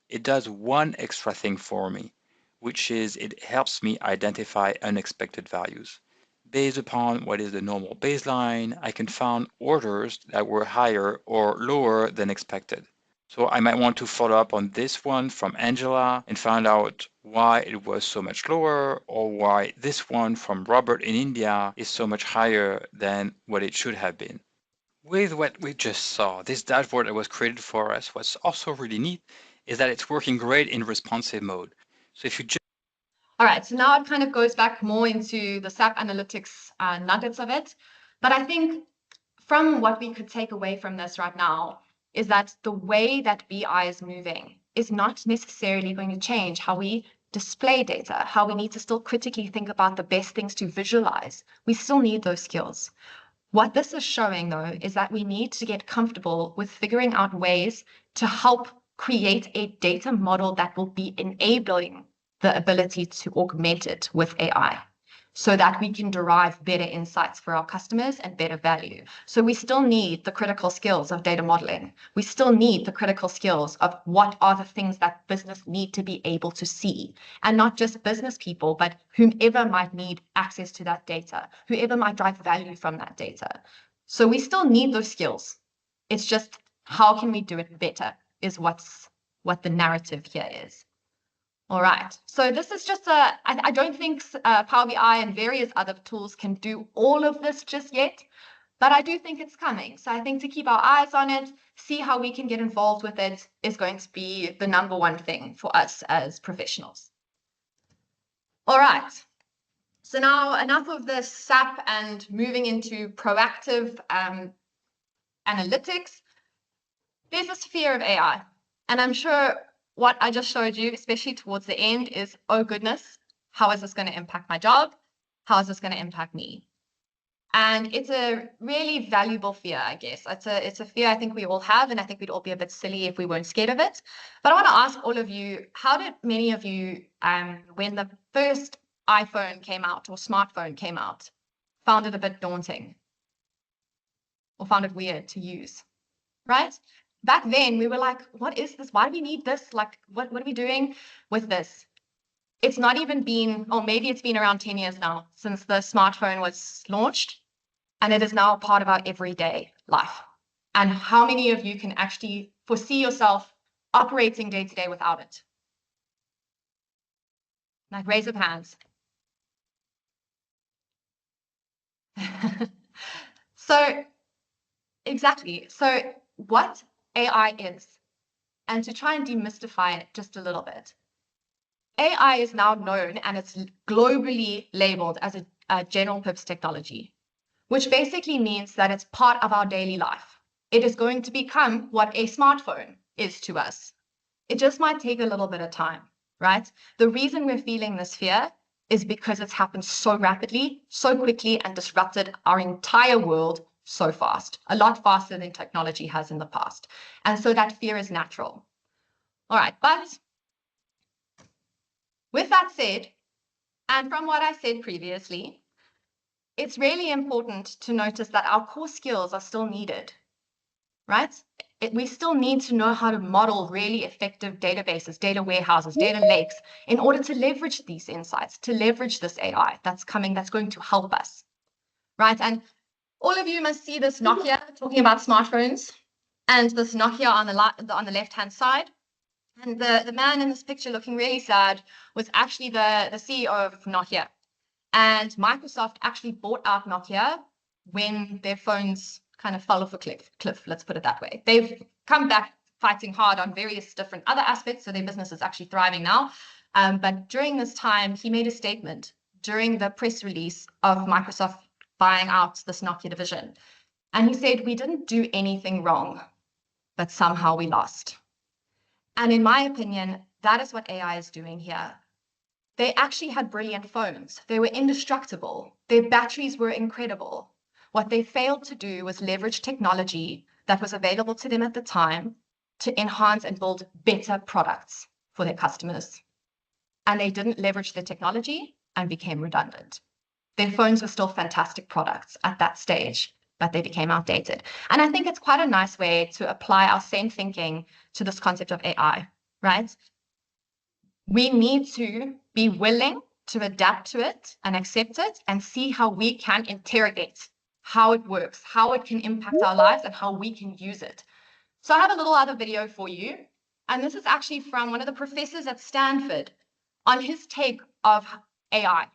It does one extra thing for me, which is it helps me identify unexpected values. Based upon what is the normal baseline, I can find orders that were higher or lower than expected. So I might want to follow up on this one from Angela and find out why it was so much lower, or why this one from Robert in India is so much higher than what it should have been. With what we just saw, this dashboard that was created for us, what's also really neat is that it's working great in responsive mode. So if you just All right, so now it kind of goes back more into the SAP analytics nuggets of it. But I think from what we could take away from this right now is that the way that BI is moving is not necessarily going to change how we display data, how we need to still critically think about the best things to visualize. We still need those skills. What this is showing, though, is that we need to get comfortable with figuring out ways to help create a data model that will be enabling the ability to augment it with AI so that we can derive better insights for our customers and better value. So we still need the critical skills of data modeling. We still need the critical skills of what are the things that business need to be able to see, and not just business people, but whomever might need access to that data, whoever might drive value from that data. So we still need those skills. It's just how can we do it better is what the narrative here is. All right, so this is just I don't think Power BI and various other tools can do all of this just yet, but I do think it's coming. So I think to keep our eyes on it, see how we can get involved with it is going to be the number one thing for us as professionals. All right, so now enough of this SAP and moving into proactive analytics. There's this fear of AI, and I'm sure what I just showed you, especially towards the end, is, oh goodness, how is this going to impact my job? How is this going to impact me? And it's a really valuable fear, I guess. It's a fear I think we all have, and I think we'd all be a bit silly if we weren't scared of it. But I want to ask all of you, how did many of you, when the first iPhone came out or smartphone came out, found it a bit daunting or found it weird to use, right? Back then, we were like, what is this? Why do we need this? Like, what are we doing with this? It's not even been, or maybe it's been around 10 years now since the smartphone was launched, and it is now a part of our everyday life. And how many of you can actually foresee yourself operating day to day without it? Like, raise of hands. So, exactly. So, what AI is, and to try and demystify it just a little bit, AI is now known and it's globally labeled as a general purpose technology, which basically means that it's part of our daily life. It is going to become what a smartphone is to us. It just might take a little bit of time, right? The reason we're feeling this fear is because it's happened so rapidly, so quickly, and disrupted our entire world so fast, a lot faster than technology has in the past. And so that fear is natural. All right, but with that said, and from what I said previously, it's really important to notice that our core skills are still needed, right? We still need to know how to model really effective databases, data warehouses, data lakes, in order to leverage these insights, to leverage this AI that's coming, that's going to help us, right? And all of you must see this Nokia talking about smartphones, and this Nokia on the left-hand side. And the man in this picture looking really sad was actually the CEO of Nokia. And Microsoft actually bought out Nokia when their phones kind of fell off a cliff, let's put it that way. They've come back fighting hard on various different other aspects, so their business is actually thriving now. But during this time, he made a statement during the press release of Microsoft buying out this Nokia division. And he said, "We didn't do anything wrong, but somehow we lost." And in my opinion, that is what AI is doing here. They actually had brilliant phones. They were indestructible. Their batteries were incredible. What they failed to do was leverage technology that was available to them at the time to enhance and build better products for their customers. And they didn't leverage the technology and became redundant. Their phones were still fantastic products at that stage, but they became outdated. And I think it's quite a nice way to apply our same thinking to this concept of AI, right? We need to be willing to adapt to it and accept it and see how we can interrogate how it works, how it can impact our lives, and how we can use it. So I have a little other video for you. And this is actually from one of the professors at Stanford on his take of AI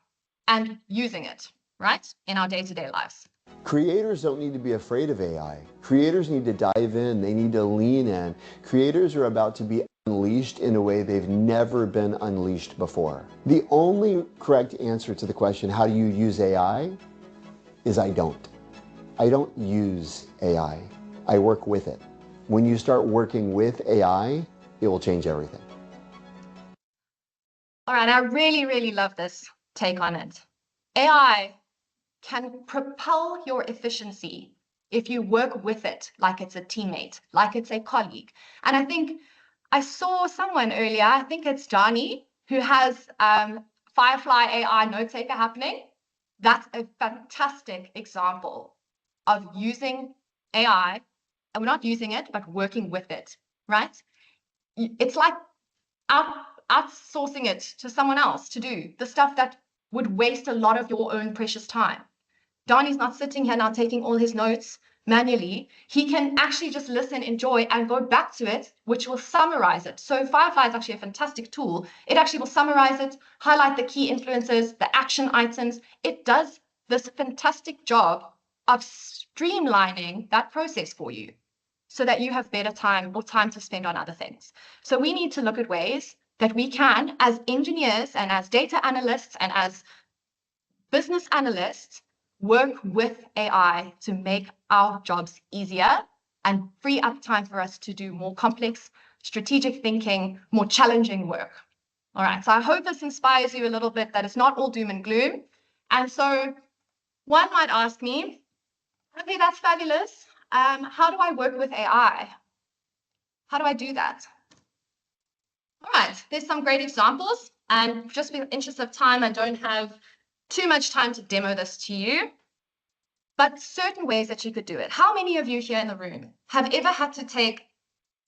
and using it, right, in our day-to-day lives. Creators don't need to be afraid of AI. Creators need to dive in. They need to lean in. Creators are about to be unleashed in a way they've never been unleashed before. The only correct answer to the question, how do you use AI, is I don't. I don't use AI. I work with it. When you start working with AI, it will change everything. All right, I really, really love this take on it. AI can propel your efficiency if you work with it like it's a teammate, like it's a colleague. And I think I saw someone earlier, I think it's Johnny, who has Firefly AI note taker happening. That's a fantastic example of using AI, and we're not using it, but working with it, right? It's like outsourcing it to someone else to do the stuff that would waste a lot of your own precious time. Donnie's not sitting here now taking all his notes manually. He can actually just listen, enjoy, and go back to it, which will summarize it. So Firefly is actually a fantastic tool. It actually will summarize it, highlight the key influences, the action items. It does this fantastic job of streamlining that process for you so that you have better time or time to spend on other things. So we need to look at ways that we can, as engineers and as data analysts and as business analysts, work with AI to make our jobs easier and free up time for us to do more complex, strategic thinking, more challenging work. All right, so I hope this inspires you a little bit, that it's not all doom and gloom. And so one might ask me, okay, that's fabulous. How do I work with AI? How do I do that? All right, there's some great examples. And just in the interest of time, I don't have too much time to demo this to you, but certain ways that you could do it. How many of you here in the room have ever had to take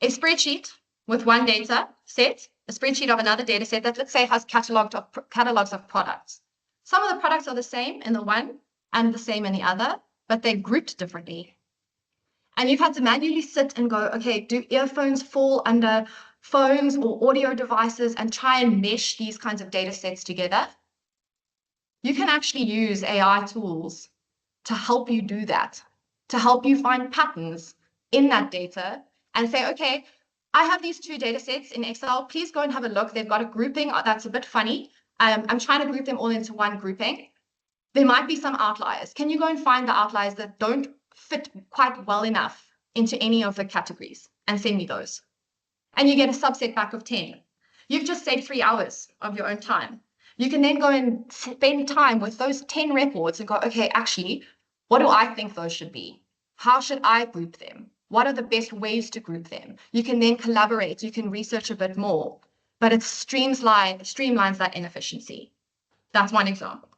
a spreadsheet with one data set, a spreadsheet of another data set that, let's say, has catalogs of products? Some of the products are the same in the one and the same in the other, but they're grouped differently. And you've had to manually sit and go, okay, do earphones fall under phones or audio devices and try and mesh these kinds of data sets together, you can actually use AI tools to help you do that, to help you find patterns in that data and say, okay, I have these two data sets in Excel. Please go and have a look. They've got a grouping that's a bit funny. I'm trying to group them all into one grouping. There might be some outliers. Can you go and find the outliers that don't fit quite well enough into any of the categories and send me those? And you get a subset back of 10. You've just saved 3 hours of your own time. You can then go and spend time with those 10 records and go, okay, actually, what do I think those should be? How should I group them? What are the best ways to group them? You can then collaborate. You can research a bit more, but it streamlines that inefficiency. That's one example.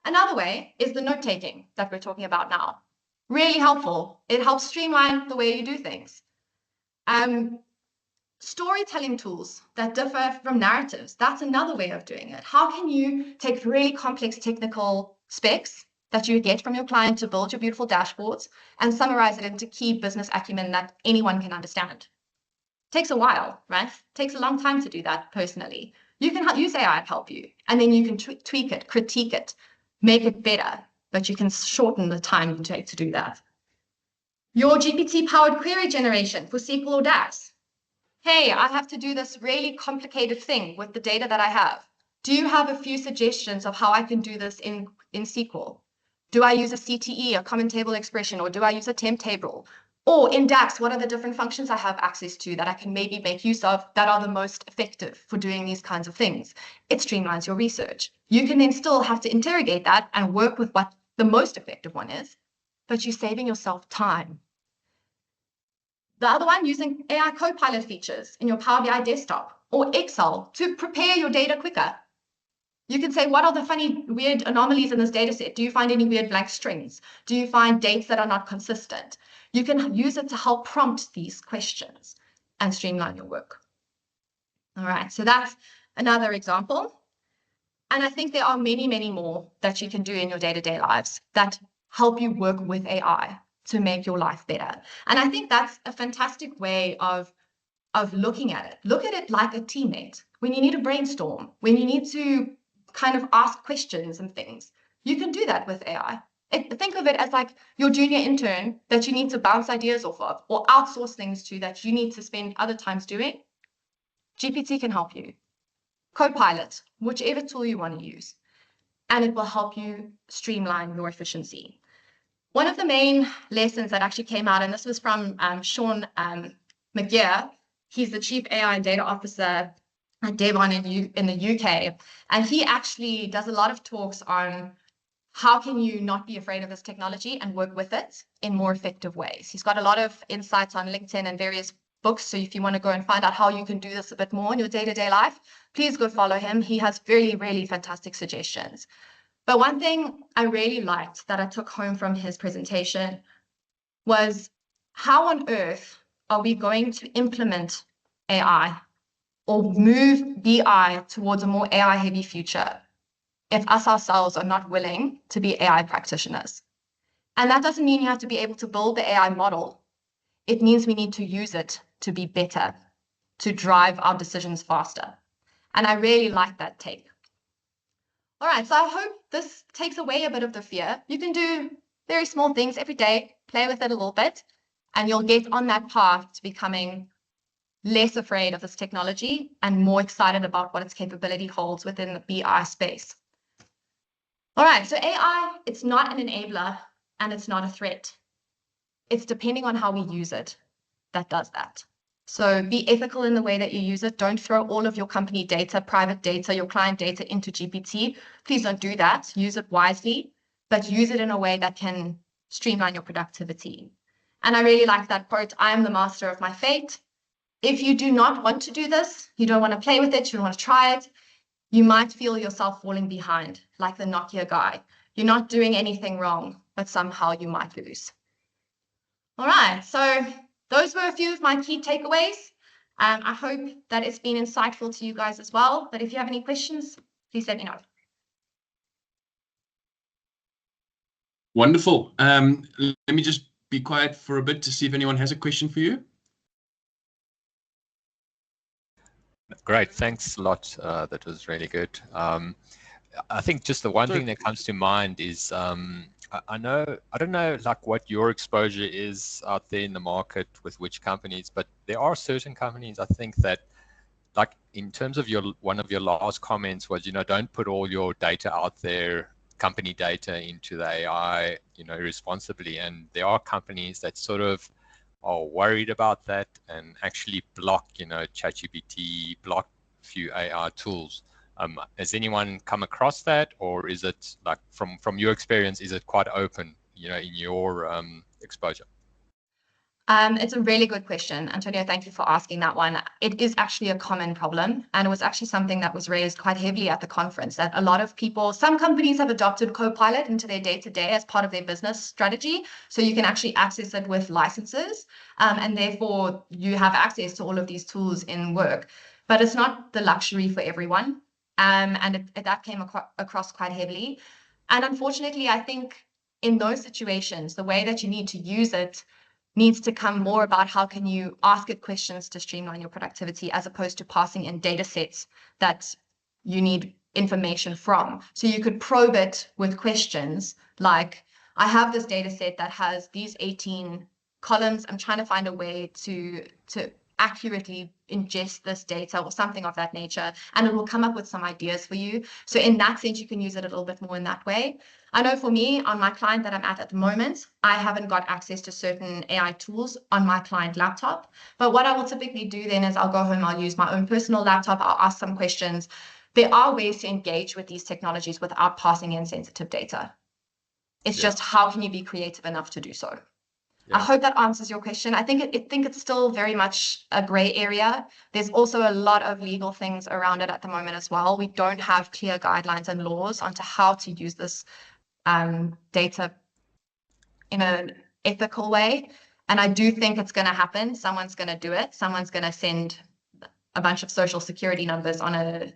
Another way is the note-taking that we're talking about now. Really helpful. It helps streamline the way you do things. Storytelling tools that differ from narratives, that's another way of doing it. How can you take really complex technical specs that you get from your client to build your beautiful dashboards and summarize it into key business acumen that anyone can understand? Takes a while, right? Takes a long time to do that personally. You can use AI to help you, and then you can tweak it, critique it, make it better, but you can shorten the time you take to do that. Your GPT-powered query generation for SQL or DAX. Hey, I have to do this really complicated thing with the data that I have. Do you have a few suggestions of how I can do this in SQL? Do I use a CTE, a common table expression, or do I use a temp table? Or in DAX, what are the different functions I have access to that I can maybe make use of that are the most effective for doing these kinds of things? It streamlines your research. You can then still have to interrogate that and work with what the most effective one is, but you're saving yourself time. The other one, using AI Copilot features in your Power BI desktop or Excel to prepare your data quicker. You can say, what are the funny, weird anomalies in this data set? Do you find any weird blank strings? Do you find dates that are not consistent? You can use it to help prompt these questions and streamline your work. All right, so that's another example. And I think there are many, many more that you can do in your day-to-day lives that help you work with AI to make your life better. And I think that's a fantastic way of looking at it. Look at it like a teammate. When you need to brainstorm, when you need to kind of ask questions and things, you can do that with AI. Think of it as like your junior intern that you need to bounce ideas off of or outsource things to that you need to spend other times doing. GPT can help you. Copilot, whichever tool you want to use, and it will help you streamline your efficiency. One of the main lessons that actually came out, and this was from Sean McGeer, he's the Chief AI and Data Officer at Devon in the UK, and he actually does a lot of talks on how can you not be afraid of this technology and work with it in more effective ways. He's got a lot of insights on LinkedIn and various books, so if you want to go and find out how you can do this a bit more in your day-to-day life, please go follow him. He has really, really fantastic suggestions. But one thing I really liked that I took home from his presentation was how on earth are we going to implement AI or move BI towards a more AI-heavy future if us ourselves are not willing to be AI practitioners? And that doesn't mean you have to be able to build the AI model. It means we need to use it to be better, to drive our decisions faster. And I really like that take. All right, so I hope this takes away a bit of the fear. You can do very small things every day, play with it a little bit, and you'll get on that path to becoming less afraid of this technology and more excited about what its capability holds within the BI space. All right, so AI, it's not an enabler and it's not a threat. It's depending on how we use it that does that. So be ethical in the way that you use it. Don't throw all of your company data, private data, your client data into GPT. Please don't do that. Use it wisely, but use it in a way that can streamline your productivity. And I really like that quote, I am the master of my fate. If you do not want to do this, you don't want to play with it, you don't want to try it, you might feel yourself falling behind, like the Nokia guy. You're not doing anything wrong, but somehow you might lose. All right, so those were a few of my key takeaways. I hope that it's been insightful to you guys as well. But if you have any questions, please let me know. Wonderful. Let me just be quiet for a bit to see if anyone has a question for you. Great, thanks a lot. That was really good. I think just the one thing that comes to mind is I don't know like what your exposure is out there in the market with which companies, but there are certain companies I think that, like in terms of one of your last comments was, don't put all your data out there, company data, into the AI, irresponsibly. And there are companies that sort of are worried about that and actually block, ChatGPT, block a few AI tools. Has anyone come across that, or is it like from your experience, is it quite open, in your exposure? It's a really good question, Antonio. Thank you for asking that one. It is actually a common problem, and it was actually something that was raised quite heavily at the conference, that a lot of people, some companies have adopted Copilot into their day-to-day as part of their business strategy, so you can actually access it with licenses, and therefore you have access to all of these tools in work. But it's not the luxury for everyone, and that came across quite heavily. And unfortunately, I think in those situations, the way that you need to use it needs to come more about how can you ask it questions to streamline your productivity, as opposed to passing in data sets that you need information from. So you could probe it with questions like, I have this data set that has these 18 columns. I'm trying to find a way to accurately ingest this data or something of that nature, and it will come up with some ideas for you. So in that sense, you can use it a little bit more in that way. I know for me, on my client that I'm at the moment, I haven't got access to certain AI tools on my client laptop. But what I will typically do then is I'll go home, I'll use my own personal laptop, I'll ask some questions. There are ways to engage with these technologies without passing in sensitive data. It's just how can you be creative enough to do so? I hope that answers your question. I think it's still very much a gray area. There's also a lot of legal things around it at the moment as well. We don't have clear guidelines and laws onto how to use this data in an ethical way. And I do think it's going to happen. Someone's going to do it. Someone's going to send a bunch of social security numbers on an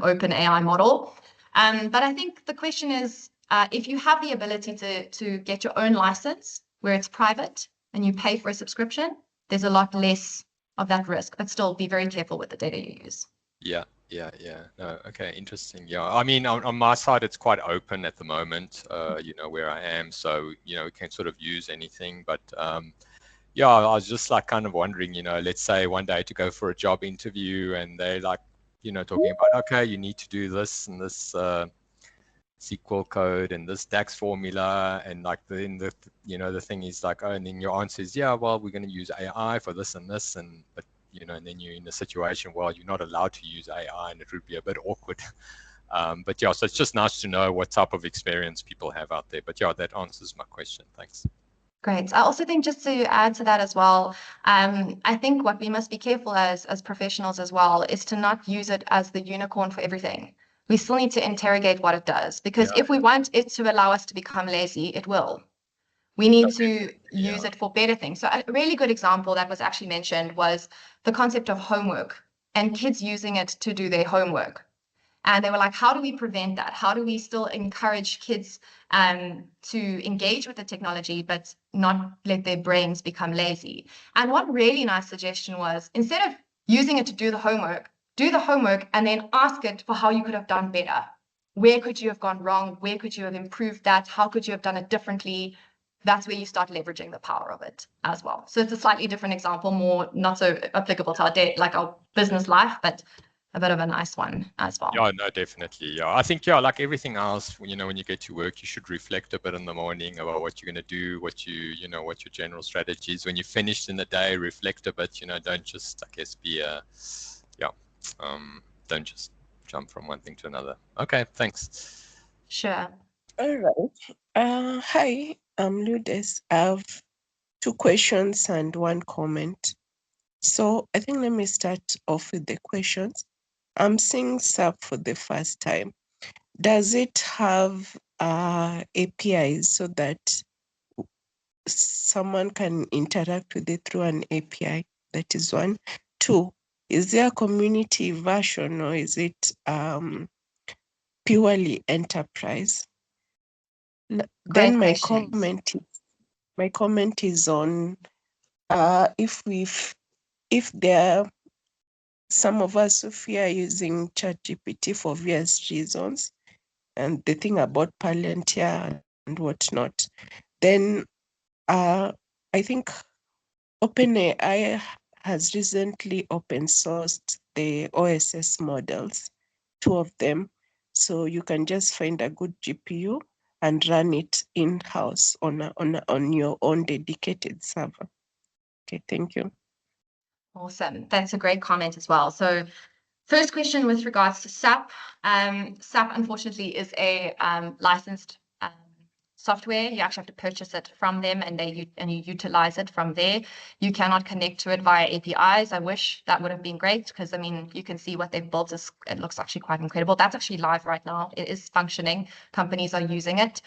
open AI model. But I think the question is, if you have the ability to get your own license where it's private and you pay for a subscription, there's a lot less of that risk, but still be very careful with the data you use. Yeah. No, okay, interesting. Yeah, I mean, on my side, it's quite open at the moment, where I am. So, we can sort of use anything. But yeah, I was just like kind of wondering, let's say one day to go for a job interview and they're like, talking about, okay, you need to do this and this SQL code and this DAX formula, and like then the thing is like, oh, and then your answer is, yeah, well, we're going to use AI for this and this, but and then you're in a situation where you're not allowed to use AI, and it would be a bit awkward. But yeah, so it's just nice to know what type of experience people have out there. But yeah, that answers my question. Thanks. Great. I also think, just to add to that as well, I think what we must be careful as professionals as well is to not use it as the unicorn for everything. We still need to interrogate what it does, because if we want it to allow us to become lazy, it will. We need to use it for better things. So a really good example that was actually mentioned was the concept of homework and kids using it to do their homework. And they were like, how do we prevent that? How do we still encourage kids to engage with the technology, but not let their brains become lazy? And one really nice suggestion was, instead of using it to do the homework and then ask it for how you could have done better. Where could you have gone wrong? Where could you have improved that? How could you have done it differently? That's where you start leveraging the power of it as well. So it's a slightly different example, more not so applicable to our business life, but a bit of a nice one as well. Yeah, no, definitely. Yeah, I think, like everything else, when you get to work, you should reflect a bit in the morning about what you're going to do, what your general strategy is. When you're finished in the day, reflect a bit, don't just, I guess, don't just jump from one thing to another. Okay, thanks. Sure. All right. Hi, I'm Lourdes. I have 2 questions and 1 comment. So I think let me start off with the questions. I'm seeing SAP for the first time. Does it have APIs so that someone can interact with it through an API? That is 1. 2, is there a community version, or is it purely enterprise? Then my comment is on if there some of us, if we are using ChatGPT for various reasons, and the thing about Palantir and whatnot, then I think OpenAI has recently open sourced the OSS models, 2 of them. So you can just find a good GPU and run it in-house on your own dedicated server. Okay, thank you. Awesome. That's a great comment as well. So first question with regards to SAP. SAP, unfortunately, is a licensed software. You actually have to purchase it from them, and you utilize it from there. You cannot connect to it via APIs. I wish that would have been great, because I mean, you can see what they've built. It looks actually quite incredible. That's actually live right now. It is functioning. Companies are using it.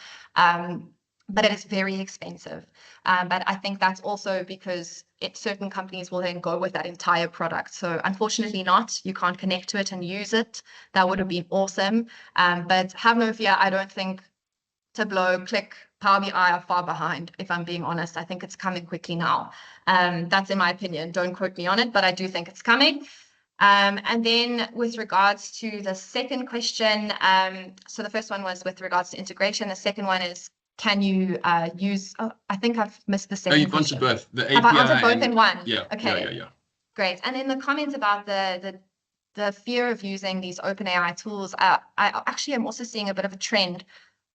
But it is very expensive. But I think that's also because certain companies will then go with that entire product. So unfortunately not, you can't connect to it and use it. That would have been awesome. But have no fear, I don't think Tableau, Click, Power BI are far behind, if I'm being honest. I think it's coming quickly now. That's in my opinion. Don't quote me on it, but I do think it's coming. And then with regards to the second question, so the first one was with regards to integration. The second one is, can you use, I think I've missed the second question. You've answered both. The API Have I answered both in one? Yeah. Okay. Yeah. Great. And then the comments about the fear of using these OpenAI tools, I actually am also seeing a bit of a trend.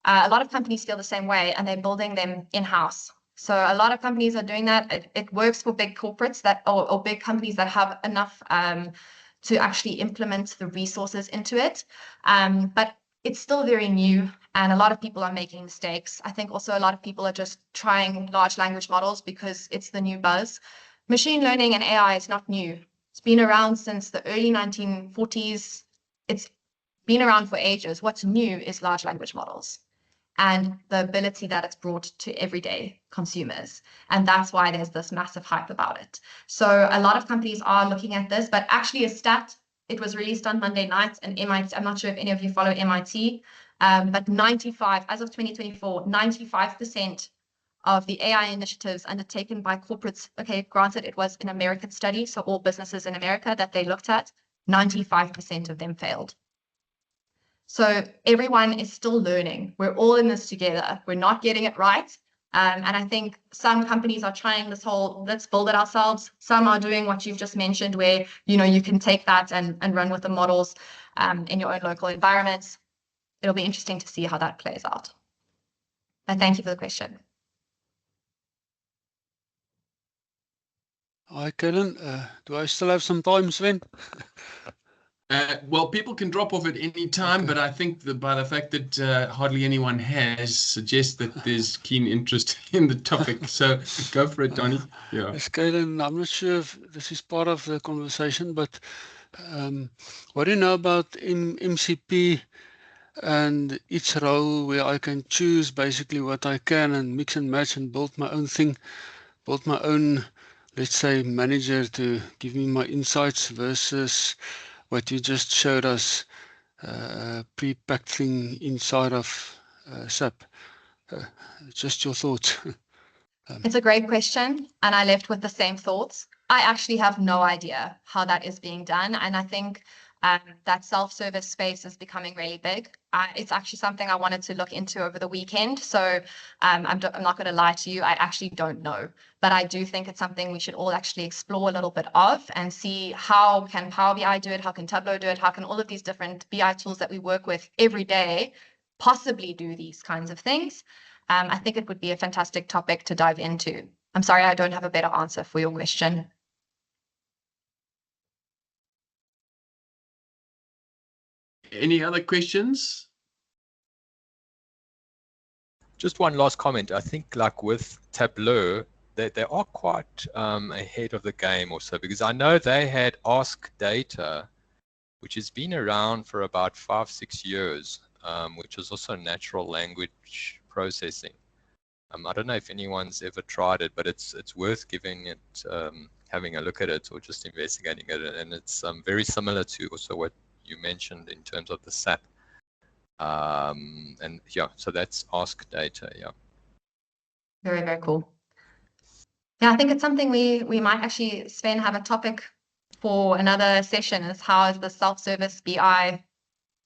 A lot of companies feel the same way, and they're building them in-house. So a lot of companies are doing that. It works for big corporates or big companies that have enough to actually implement the resources into it. But it's still very new, and a lot of people are making mistakes. I think also a lot of people are just trying large language models because it's the new buzz. Machine learning and AI is not new. It's been around since the early 1940s. It's been around for ages. What's new is large language models and the ability that it's brought to everyday consumers. And that's why there's this massive hype about it. So a lot of companies are looking at this, but actually a stat, it was released on Monday night, and MIT, I'm not sure if any of you follow MIT, but 95, as of 2024, 95% of the AI initiatives undertaken by corporates, okay, granted it was an American study, so all businesses in America that they looked at, 95% of them failed. So everyone is still learning. We're all in this together. We're not getting it right. And I think some companies are trying this whole, let's build it ourselves. Some are doing what you've just mentioned, where, you know, you can take that and run with the models in your own local environments. It'll be interesting to see how that plays out. But thank you for the question. Hi, Cailin. Do I still have some time, Sven? Well, people can drop off at any time, Okay. but I think that by the fact that hardly anyone has suggests that there's keen interest in the topic. So go for it, Donnie. Yeah. Yes, Cailin, I'm not sure if this is part of the conversation, but what do you know about MCP and each row where I can choose basically what I can and mix and match and build my own thing, build my own, let's say, manager to give me my insights versus what you just showed us, pre-packed thing inside of SAP. Just your thoughts. It's a great question, and I left with the same thoughts. I actually have no idea how that is being done, and I think that self-service space is becoming really big. It's actually something I wanted to look into over the weekend, so I'm not going to lie to you, I actually don't know. But I do think it's something we should all actually explore a little bit of and see how can Power BI do it, how can Tableau do it, how can all of these different BI tools that we work with every day possibly do these kinds of things. I think it would be a fantastic topic to dive into. I'm sorry, I don't have a better answer for your question. Any other questions? Just one last comment. I think like with Tableau, they are quite ahead of the game also, because I know they had Ask Data, which has been around for about 5-6 years, which is also natural language processing. I don't know if anyone's ever tried it, but it's worth giving it, having a look at it, or just investigating it. And it's very similar to also what you mentioned in terms of the SAP. And yeah, so that's Ask Data. Yeah. Very, very cool. Yeah, I think it's something we might actually, Sven, have a topic for another session is how is the self-service BI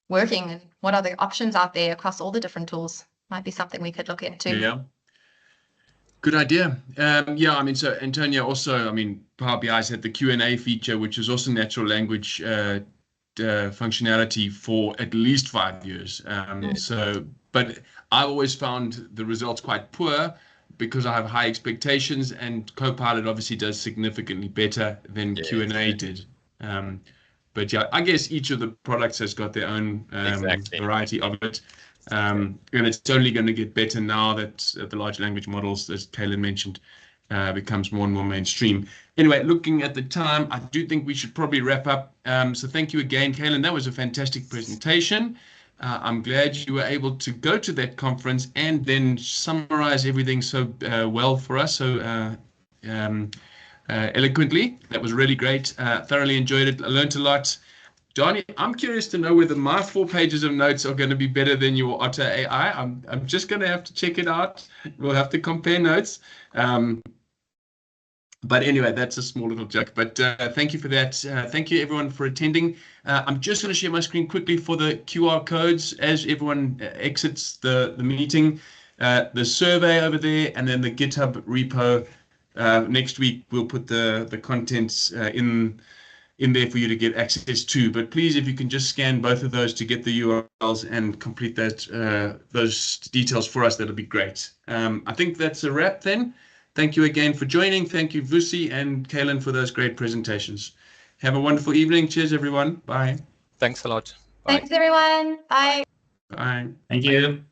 working and what are the options out there across all the different tools? Might be something we could look into. Yeah. Good idea. Yeah, I mean, so Antonia also, I mean, Power BI's had the Q&A feature, which is also natural language functionality for at least 5 years. So, but I always found the results quite poor because I have high expectations, and Copilot obviously does significantly better than Q&A did. But yeah, I guess each of the products has got their own variety of it. And it's only going to get better now that the large language models, as Cailin mentioned, becomes more and more mainstream. Anyway, looking at the time, I do think we should probably wrap up. So thank you again, Cailin. That was a fantastic presentation. I'm glad you were able to go to that conference and then summarize everything so well for us, so eloquently. That was really great. Thoroughly enjoyed it. I learned a lot. Donnie, I'm curious to know whether my 4 pages of notes are going to be better than your Otter AI. I'm just going to have to check it out. We'll have to compare notes. But anyway, that's a small little joke. But thank you for that. Thank you, everyone, for attending. I'm just going to share my screen quickly for the QR codes as everyone exits the meeting. The survey over there, and then the GitHub repo. Next week, we'll put the contents in there for you to get access to. But please, if you can just scan both of those to get the URLs and complete that those details for us, that'll be great. I think that's a wrap then. Thank you again for joining. Thank you, Vusi and Cailin, for those great presentations. Have a wonderful evening. Cheers, everyone. Bye. Thanks a lot. Bye. Thanks, everyone. Bye. Bye. Thank you.